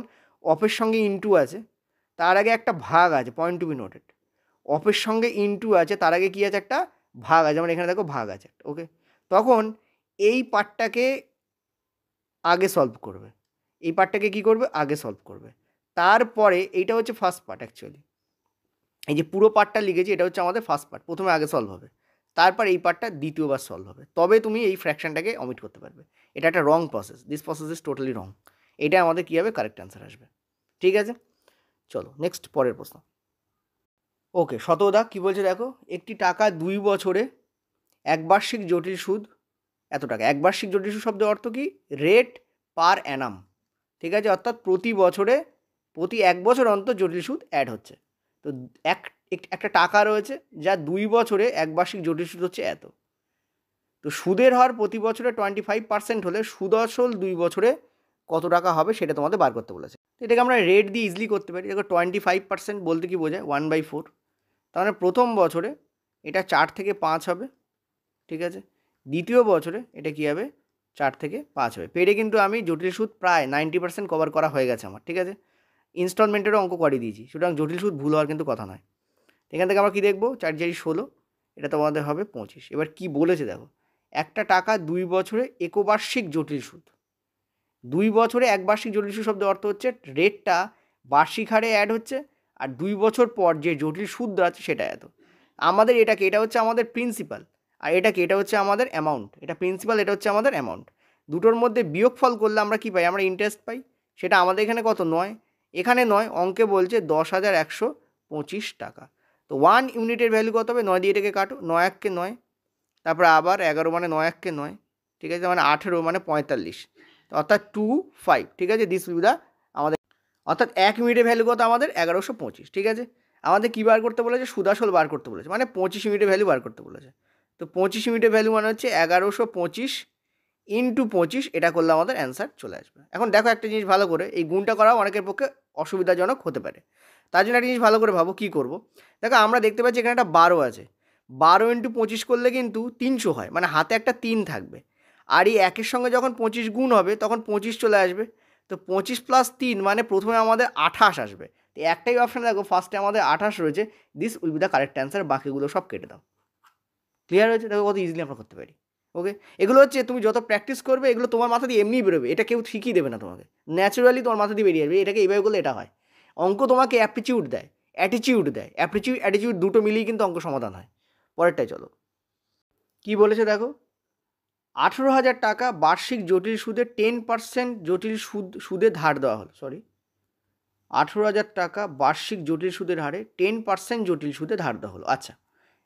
অফের সঙ্গে ইনটু আছে তার আগে একটা ভাগ আছে, পয়েন্ট টু বি নোটেড, অফের সঙ্গে ইনটু আছে তার আগে কী আছে, একটা ভাগ আছে, যেমন এখানে দেখো ভাগ আছে, ওকে, তখন এই পার্টটাকে আগে সলভ করবে, এই পার্টটাকে কী করবে আগে সলভ করবে, তারপরে এইটা হচ্ছে ফার্স্ট পার্ট। অ্যাকচুয়ালি এই যে পুরো পার্টটা লিখেছি এটা হচ্ছে আমাদের ফার্স্ট পার্ট, প্রথমে আগে সলভ হবে, তারপর এই পার্টটা দ্বিতীয়বার সলভ হবে, তবে তুমি এই ফ্র্যাকশনটাকে অমিট করতে পারবে। এটা একটা রং process, this process is totally রং। এটা আমাদের কী হবে কারেক্ট অ্যান্সার আসবে, ঠিক আছে। চলো নেক্সট, পরের প্রশ্ন। ওকে, শতদা কী বলছে দেখো, একটি টাকা 2 বছরে একবার্ষিক জটিল সুদ এত টাকা। একবার্ষিক জটিল সুদ শব্দের অর্থ কি, রেট পার অ্যানাম, ঠিক আছে, অর্থাৎ প্রতি বছরে প্রতি 1 বছর অন্তর জটিল সুদ অ্যাড হচ্ছে। তো একটা টাকা রয়েছে যা 2 বছরে একবার্ষিক জটিল সুদ হচ্ছে এত। তো সুদের হার প্রতি বছরে 25% হলে সুদ আসল 2 বছরে কত টাকা হবে সেটা তোমাদের বার করতে বলেছে। তো এটাকে আমরা রেট দিয়ে ইজিলি করতে পারি। দেখো 25% বলতে কি বোঝায়, 1/4, তার মানে প্রথম বছরে এটা 4 থেকে 5 হবে, ঠিক আছে, দ্বিতীয় বছরে এটা কী হবে 4 থেকে 5 হবে। পেরে কিন্তু আমি জটিল সুদ প্রায় 90% কভার করা হয়ে গেছে আমার, ঠিক আছে, ইনস্টলমেন্টেরও অঙ্ক করে দিয়েছি, সুতরাং জটিল সুদ ভুল হওয়ার কিন্তু কথা নয়। এখান থেকে আমরা কী দেখবো, 4 4 16, এটা তোমাদের হবে 25। এবার কি বলেছে দেখো, একটা টাকা 2 বছরে একবার্ষিক জটিল সুদ, 2 বছরে একবার্ষিক জটিল সুদ শব্দের অর্থ হচ্ছে রেটটা বার্ষিক হারে অ্যাড হচ্ছে আর 2 বছর পর যে জটিল সুদ আছে সেটা এত। আমাদের এটাকে, এটা হচ্ছে আমাদের প্রিন্সিপাল, আর এটাকে, এটা হচ্ছে আমাদের অ্যামাউন্ট, এটা প্রিন্সিপাল, এটা হচ্ছে আমাদের অ্যামাউন্ট। দুটোর মধ্যে বিয়োগফল করলে আমরা কী পাই, আমরা ইন্টারেস্ট পাই, সেটা আমাদের এখানে কত 9, এখানে 9, অঙ্কে বলছে 10,125 টাকা। তো 1 ইউনিটের ভ্যালু কত হবে, 9 দিয়ে এটাকে কাটো, 9 1 9, তারপর আবার 11 মানে 9 1 9, ঠিক আছে, মানে 18 মানে 45, অর্থাৎ 25, ঠিক আছে, দিস উইল দ্য আমাদের, অর্থাৎ 1 ইউনিটের ভ্যালু কত আমাদের 1125, ঠিক আছে। আমাদের কী বার করতে বলেছে, সুদাসল বার করতে বলেছে, মানে 25 ইউনিটের ভ্যালু বার করতে বলেছে। তো 25 ইউনিটের ভ্যালু মানে হচ্ছে 1125 ইন্টু 25, এটা করলে আমাদের অ্যান্সার চলে আসবে। এখন দেখো একটা জিনিস ভালো করে, এই গুণটা করাও অনেকের পক্ষে অসুবিধাজনক হতে পারে, তার জন্য একটা জিনিস ভালো করে ভাবো কী করবো। দেখো আমরা দেখতে পাচ্ছি এখানে একটা 12 আছে, 12 ইন্টু 25 করলে কিন্তু 300 হয়, মানে হাতে একটা 3 থাকবে, আর এই একের সঙ্গে যখন 25 গুণ হবে তখন 25 চলে আসবে। তো 25 প্লাস 3 মানে প্রথমে আমাদের 28 আসবে। তো একটাই অপশান দেখো, ফার্স্টে আমাদের 28 রয়েছে, this will be the correct answer, বাকিগুলো সব কেটে দাও। ক্লিয়ার হয়েছে? দেখো কত ইজিলি আমরা করতে পারি। ওকে, এগুলো হচ্ছে তুমি যত প্র্যাকটিস করবে এগুলো তোমার মাথা দিয়ে এমনিই বেরোবে, এটা কেউ শিখিয়ে দেবে না তোমাকে, ন্যাচারালি তোমার মাথা দিয়ে বেরিয়ে যাবে, এটাকে এইভাবে করলে এটা হয়। অঙ্ক তোমাকে অ্যাপটিচিউড দেয়, অ্যাটিচিউড দেয়, অ্যাটিচিউড দুটো মিলিয়ে কিন্তু অঙ্ক সমাধান হয়। পরেরটাই চলো, কি বলেছে দেখো, 18,000 টাকা বার্ষিক জটিল সুদে 10% জটিল সুদে ধার দেওয়া হলো, 18,000 টাকা বার্ষিক জটিল সুদের হারে 10% জটিল সুদে ধার দেওয়া হলো। আচ্ছা,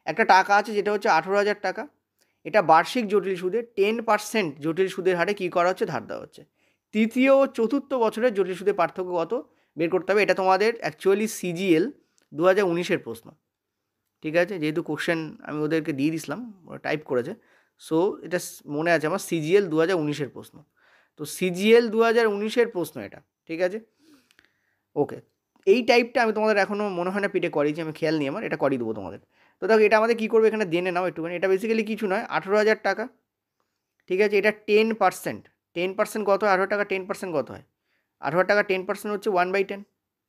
একটা টাকা আছে যেটা হচ্ছে 18,000 টাকা, এটা বার্ষিক জটিল সুদে 10% জটিল সুদের হারে কী করা হচ্ছে, ধার দেওয়া হচ্ছে। তৃতীয় ও চতুর্থ বছরের জটিল সুদের পার্থক্য কত বের করতে হবে। এটা তোমাদের অ্যাকচুয়ালি CGL 2019-এর প্রশ্ন, ঠিক আছে, যেহেতু কোশ্চেন আমি ওদেরকে দিয়ে দিয়েছিলাম, ওরা টাইপ করেছে, সো এটা মনে আছে আমার, CGL 2019-এর প্রশ্ন। তো CGL 2019-এর প্রশ্ন এটা, ঠিক আছে, ওকে। এই টাইপটা আমি তোমাদের এখনও মনে হয় না পিঠে করিয়েছি, আমি খেয়াল নিই আমার, এটা করিয়ে দেবো তোমাদের। তো দেখো এটা আমাদের কী করবে, এখানে জেনে নাও একটুখানি। এটা বেসিক্যালি কিছু নয়, 18,000 টাকা, ঠিক আছে। এটা 10%, 10% কত হয়, 18 টাকা 10% কত হয়, 18 টাকা 10% হচ্ছে 1/10,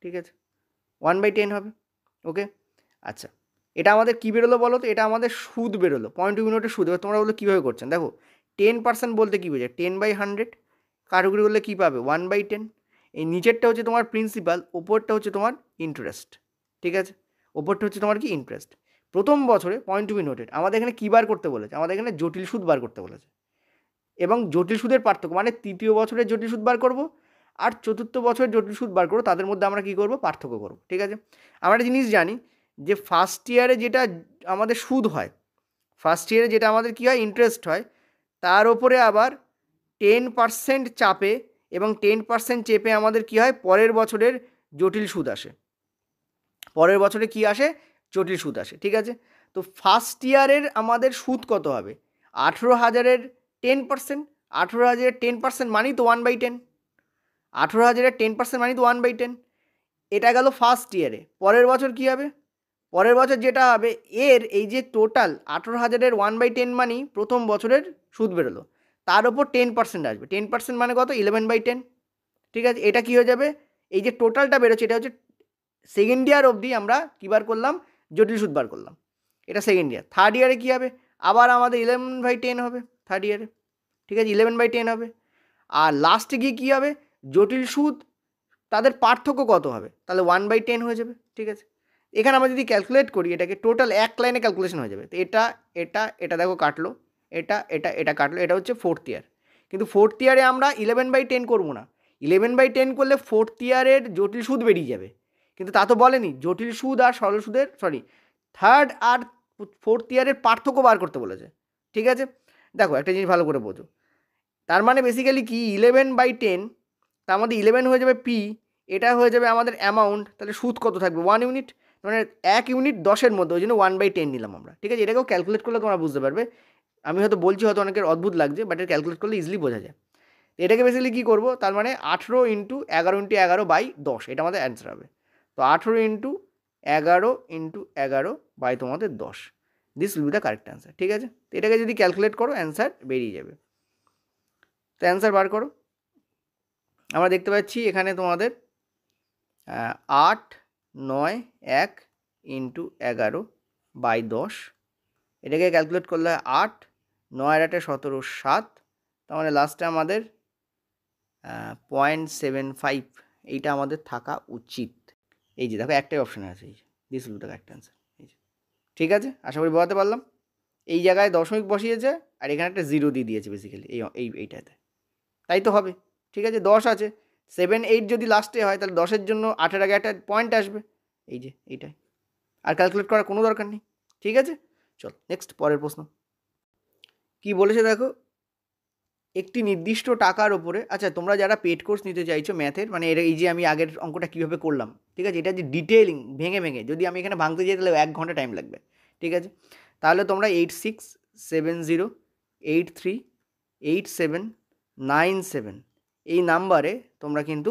ঠিক আছে, 1/10 হবে, ওকে। আচ্ছা, এটা আমাদের কী বেরোলো বলো তো, এটা আমাদের সুদ বেরোলো, পয়েন্ট টু মিনিটের সুদ। এবার তোমরা বলো কীভাবে করছেন, দেখো 10% বলতে কী বোঝায়, 10/100, কাটাকুটি করলে কী পাবে, 1/10। এই নিচেরটা হচ্ছে তোমার প্রিন্সিপাল, ওপরটা হচ্ছে তোমার ইন্টারেস্ট, ঠিক আছে, ওপরটা হচ্ছে তোমার কি, ইন্টারেস্ট। প্রথম বছরে পয়েন্ট টু বি নোটেড, আমাদের এখানে কী বার করতে বলেছে, আমাদের এখানে জটিল সুদ বার করতে বলেছে, এবং জটিল সুদের পার্থক্য মানে তৃতীয় বছরের জটিল সুদ বার করব আর চতুর্থ বছরের জটিল সুদ বার করবো, তাদের মধ্যে আমরা কী করব, পার্থক্য করব, ঠিক আছে। আমরা একটা জিনিস জানি যে ফার্স্ট ইয়ারে যেটা আমাদের সুদ হয়, ফার্স্ট ইয়ারে যেটা আমাদের কী হয়, ইন্টারেস্ট হয়, তার ওপরে আবার 10% চাপে, এবং 10% চেপে আমাদের কী হয়, পরের বছরের জটিল সুদ আসে, পরের বছরে কি আসে, জটিল সুদ আসে, ঠিক আছে। তো ফার্স্ট ইয়ারের আমাদের সুদ কত হবে, 18,000-এর 10%, 18,000-এর 10% মানেই তো 1/10, 18,000-এর 10% মানেই তো 1/10। এটা গেল ফার্স্ট ইয়ারে। পরের বছর কী হবে, পরের বছর যেটা হবে, এর এই যে টোটাল 18,000-এর 1/10 মানেই প্রথম বছরের সুদ বেরোলো, তার ওপর 10% আসবে, 10% মানে কত, 11/10, ঠিক আছে। এটা কী হয়ে যাবে, এই যে টোটালটা বেরোচ্ছে এটা হচ্ছে সেকেন্ড ইয়ার অবধি আমরা কী বার করলাম, জটিল সুদ বার করলাম, এটা সেকেন্ড ইয়ার। থার্ড ইয়ারে কী হবে, আবার আমাদের 11/10 হবে থার্ড ইয়ারে, ঠিক আছে, 11/10 হবে। আর লাস্টে গিয়ে কী হবে, জটিল সুদ তাদের পার্থক্য কত হবে, তাহলে 1/10 হয়ে যাবে, ঠিক আছে। এখানে আমরা যদি ক্যালকুলেট করি এটাকে, টোটাল এক লাইনে ক্যালকুলেশন হয়ে যাবে। তো এটা এটা এটা দেখো কাটলো, এটা এটা এটা কাটলো, এটা হচ্ছে ফোর্থ ইয়ার। কিন্তু ফোর্থ ইয়ারে আমরা 11/10 করবো না, 11/10 করলে ফোর্থ ইয়ারের জটিল সুদ বেরিয়ে যাবে। কিন্তু তা তো বলেনি, জটিল সুদ আর সরল সুদের, থার্ড আর ফোর্থ ইয়ারের পার্থক্য বার করতে বলেছে, ঠিক আছে। দেখো একটা জিনিস ভালো করে বোঝো, তার মানে বেসিক্যালি কি, 11/10, তার মধ্যে 11 হয়ে যাবে পি, এটা হয়ে যাবে আমাদের অ্যামাউন্ট, তাহলে সুদ কত থাকবে, 1 ইউনিট, মানে 1 ইউনিট 10-এর মধ্যে, ওই জন্য 1/10 নিলাম আমরা, ঠিক আছে। এটাকেও ক্যালকুলেট করলে তোমরা বুঝতে পারবে, আমি হয়তো বলছি, হয়তো অনেকের অদ্ভুত লাগছে, বাট এটা ক্যালকুলেট করলে ইজিলি বোঝা যায়। এটাকে বেসিক্যালি কী করবো, তার মানে 18 × 11 × 11/10, এটা আমাদের অ্যান্সার হবে। তো 18 × 11 × 11 তোমাদের 10, this will be the correct answer, ঠিক আছে। তো এটাকে যদি ক্যালকুলেট করো অ্যান্সার বেরিয়ে যাবে। তো অ্যান্সার বার করো। আমরা দেখতে পাচ্ছি এখানে তোমাদের 8, 9, 1 × 11/10, এটাকে ক্যালকুলেট করলে 8, 9 আর 8 17, 7, তার মানে লাস্টে আমাদের 0.75 এইটা আমাদের থাকা উচিত। এই যে দেখো একটাই অপশান আছে, এই যে this will be the correct answer, এই যে, ঠিক আছে, আশা করি বোঝাতে পারলাম। এই জায়গায় দশমিক বসিয়েছে আর এখানে একটা 0 দিয়ে দিয়েছে বেসিক্যালি এইটাতে, তাই তো হবে, ঠিক আছে। 10 আছে, 7, 8 যদি লাস্টে হয় তাহলে 10-এর জন্য 8-এর আগে একটা পয়েন্ট আসবে, এই যে এইটাই, আর ক্যালকুলেট করার কোনো দরকার নেই, ঠিক আছে। চল নেক্সট, পরের প্রশ্ন কি বলেছে দেখো, একটি নির্দিষ্ট টাকার ওপরে, আচ্ছা তোমরা যারা পেড কোর্স নিতে চাইছো ম্যাথের, মানে এই যে আমি আগের অঙ্কটা কীভাবে করলাম, ঠিক আছে, এটা যে ডিটেলিং ভেঙে ভেঙে যদি আমি এখানে ভাঙতে যাই তাহলে 1 ঘন্টা টাইম লাগবে, ঠিক আছে। তাহলে তোমরা 8670838797 এই নাম্বারে তোমরা কিন্তু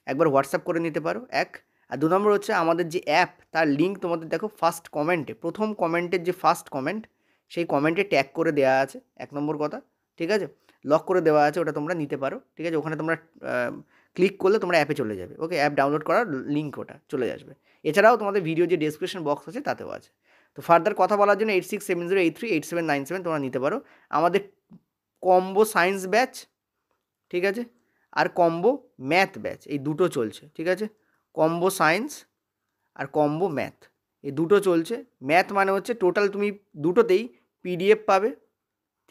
একবার হোয়াটসঅ্যাপ করে নিতে পারো, এক। আর 2 নম্বর হচ্ছে আমাদের যে অ্যাপ, তার লিঙ্ক তোমাদের দেখো ফার্স্ট কমেন্টে, প্রথম কমেন্টের যে ফার্স্ট কমেন্ট, সেই কমেন্টে ট্যাগ করে দেওয়া আছে, 1 নম্বর কথা, ঠিক আছে, লক করে দেওয়া আছে, ওটা তোমরা নিতে পারো, ঠিক আছে। ওখানে তোমরা ক্লিক করলে তোমরা অ্যাপে চলে যাবে, ওকে, অ্যাপ ডাউনলোড করার লিঙ্ক ওটা চলে আসবে। এছাড়াও তোমাদের ভিডিও যে ডেসক্রিপশন বক্স আছে তাতেও আছে। তো ফার্দার কথা বলার জন্য 8670838797 তোমরা নিতে পারো। আমাদের কম্বো সায়েন্স ব্যাচ, ঠিক আছে, আর কম্বো ম্যাথ ব্যাচ, এই দুটো চলছে, ঠিক আছে। কম্বো সায়েন্স আর কম্বো ম্যাথ, এই দুটো চলছে। ম্যাথ মানে হচ্ছে টোটাল তুমি দুটোতেই PDF পাবে,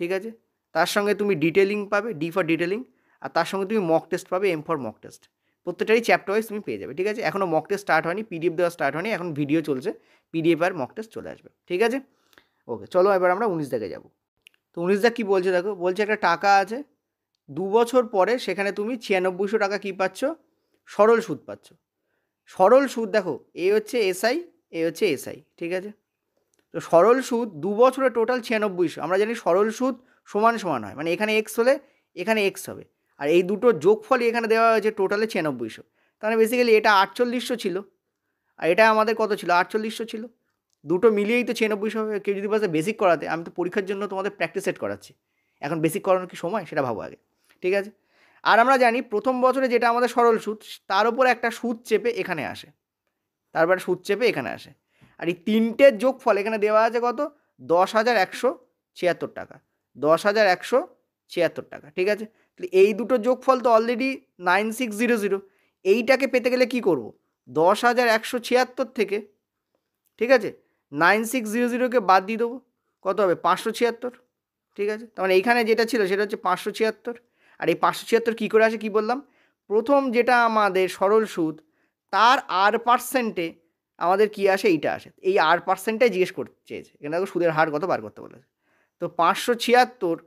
ঠিক আছে, তার সঙ্গে তুমি ডিটেলিং পাবে, ডি ফর ডিটেলিং, আর তার সঙ্গে তুমি মক টেস্ট পাবে, এম ফর মক টেস্ট, প্রত্যেকটারই চ্যাপ্টার ওয়াইজ তুমি পেয়ে যাবে, ঠিক আছে। এখনও মক টেস্ট স্টার্ট হয়নি, PDF দেওয়া স্টার্ট হয়নি, এখন ভিডিও চলছে, PDF আর মক টেস্ট চলে আসবে, ঠিক আছে। ওকে, চলো এবার আমরা 19 দেখে যাব। তো উনিশদা কী বলছে দেখো, বলছে একটা টাকা আছে, 2 বছর পরে সেখানে তুমি 9600 টাকা কী পাচ্ছ, সরল সুদ পাচ্ছ। সরল সুদ দেখো, এ হচ্ছে এসআই, এ হচ্ছে এসআই, ঠিক আছে। তো সরল সুদ 2 বছরে টোটাল 9600। আমরা জানি সরল সুদ সমান সমান হয়, মানে এখানে এক্স হলে এখানে এক্স হবে, আর এই দুটোর যোগফলই এখানে দেওয়া হয়েছে টোটালে 9600। তাহলে বেসিক্যালি এটা 4800 ছিল, আর এটা আমাদের কত ছিল, 4800 ছিল। দুটো মিলিয়েই তো 9600 হবে। কেউ যদি বলছে বেসিক করাতে, আমি তো পরীক্ষার জন্য তোমাদের প্র্যাকটিস সেট করাচ্ছি, এখন বেসিক করানোর কি সময়, সেটা ভাবো আগে, ঠিক আছে। আর আমরা জানি প্রথম বছরে যেটা আমাদের সরল সুদ, তার উপর একটা সুদ চেপে এখানে আসে, তারপরে সুদ চেপে এখানে আসে। আর এই তিনটের যোগফল এখানে দেওয়া আছে কত, 10,176 টাকা, 10,176 টাকা, ঠিক আছে। তাহলে এই দুটোর যোগফল তো অলরেডি 9600। এইটাকে পেতে গেলে কি করব, 10,176 থেকে, ঠিক আছে, 9600কে বাদ দিয়ে দেবো, কত হবে, 576, ঠিক আছে। তার মানে এইখানে যেটা ছিল সেটা হচ্ছে 576। আর এই 576 কী করে আসে, কী বললাম, প্রথম যেটা আমাদের সরল সুদ তার R% আমাদের কি আসে, এইটা আসে, এই R%টাই জিজ্ঞেস করতে চেয়েছে এখানে। দেখো সুদের হার কত বার করতে বলেছে। তো 576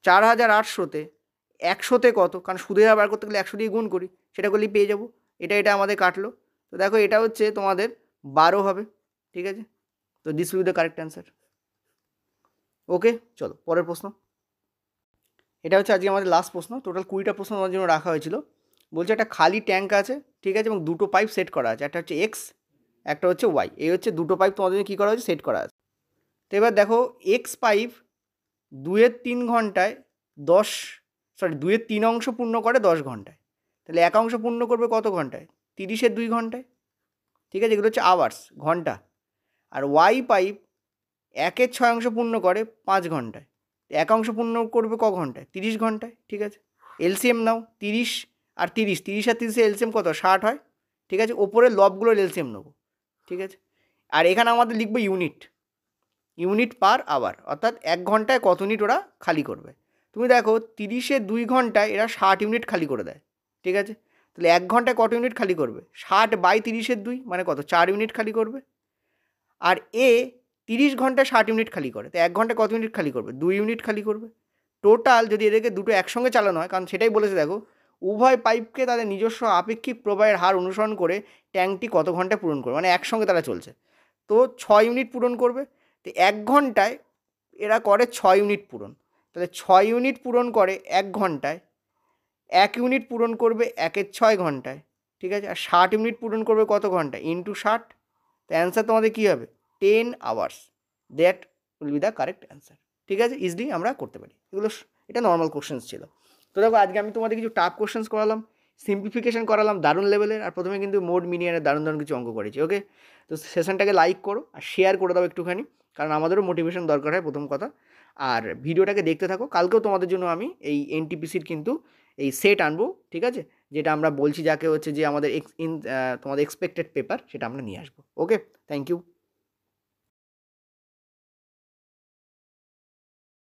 4800-তে 100-তে কত, কারণ সুদের হার বার করতে গেলে 100 দিয়ে গুণ করি, সেটা করলেই পেয়ে যাবো। এটা আমাদের কাটলো। তো দেখো এটা হচ্ছে তোমাদের 12 হবে, ঠিক আছে। তো this will be the correct answer. Okay, চলো পরের প্রশ্ন। এটা হচ্ছে আজকে আমাদের লাস্ট প্রশ্ন। টোটাল 20টা প্রশ্ন তোমার জন্য রাখা হয়েছিল। বলছে একটা খালি ট্যাঙ্ক আছে, ঠিক আছে, এবং দুটো পাইপ সেট করা আছে, একটা হচ্ছে এক্স, একটা হচ্ছে ওয়াই। এই হচ্ছে দুটো পাইপ তোমাদের জন্য কী করা হয়েছে, সেট করা আছে। তো এবার দেখো এক্স পাইপ 2/3 ঘন্টায় 2/3 অংশ পূর্ণ করে 10 ঘন্টায়। তাহলে এক অংশ পূর্ণ করবে কত ঘন্টায়, 30-2 ঘন্টায়, ঠিক আছে। এগুলো হচ্ছে আওয়ার্স, ঘন্টা। আর ওয়াই পাইপ 1/6 অংশ পূর্ণ করে 5 ঘন্টায়। এক অংশ পূর্ণ করবে ক ঘন্টায়, 30 ঘন্টায়, ঠিক আছে। এলসিএম নাও, 30 আর 30, 30 আর 30 এলসিএম কত, 60 হয়, ঠিক আছে। ওপরের লবগুলোর এলসিএম নেবো, ঠিক আছে। আর এখানে আমাদের লিখবো ইউনিট পার আওয়ার, অর্থাৎ 1 ঘন্টায় কত ইউনিট ওরা খালি করবে। তুমি দেখো 30-2 ঘন্টায় এরা 60 ইউনিট খালি করে দেয়, ঠিক আছে। তাহলে 1 ঘন্টায় কত ইউনিট খালি করবে, 60/30-2 মানে কত, 4 ইউনিট খালি করবে। আর এ 30 ঘন্টায় 60 ইউনিট খালি করে, তো 1 ঘন্টায় কত ইউনিট খালি করবে, 2 ইউনিট খালি করবে। টোটাল যদি এদেরকে দুটো একসঙ্গে চালানো হয়, কারণ সেটাই বলেছে দেখো, উভয় পাইপকে তাদের নিজস্ব আপেক্ষিক প্রবাহের হার অনুসরণ করে ট্যাঙ্কটি কত ঘন্টায় পূরণ করবে, মানে একসঙ্গে তারা চলছে, তো 6 ইউনিট পূরণ করবে। তো 1 ঘন্টায় এরা করে 6 ইউনিট পূরণ, তাহলে 6 ইউনিট পূরণ করে 1 ঘন্টায়, 1 ইউনিট পূরণ করবে 1/6 ঘন্টায়, ঠিক আছে। আর 60 ইউনিট পূরণ করবে কত ঘন্টায়, ইন্টু 60। তো অ্যান্সার তোমাদের কী হবে, 10 hours. That will be the correct answer, ঠিক আছে। ইজিলি আমরা করতে পারি এগুলো, এটা নর্মাল কোশ্চেন্স ছিল। তো দেখো আজকে আমি তোমাদের কিছু টাফ কোশ্চেন্স করালাম, সিম্পলিফিকেশন করালাম দারুণ লেভেলের, আর প্রথমে কিন্তু মোড মিনিয়ানের দারুণ কিছু অঙ্ক করেছি। ওকে, তো সেশনটাকে লাইক করো আর শেয়ার করে দাও একটুখানি, কারণ আমাদেরও মোটিভেশন দরকার হয় প্রথম কথা। আর ভিডিওটাকে দেখতে থাকো, কালকেও তোমাদের জন্য আমি এই এনটিপিসির কিন্তু এই সেট আনবো, ঠিক আছে, যেটা আমরা বলছি যাকে হচ্ছে যে আমাদের তোমাদের এক্সপেক্টেড পেপার, সেটা আমরা নিয়ে আসবো। ওকে, থ্যাংক ইউ।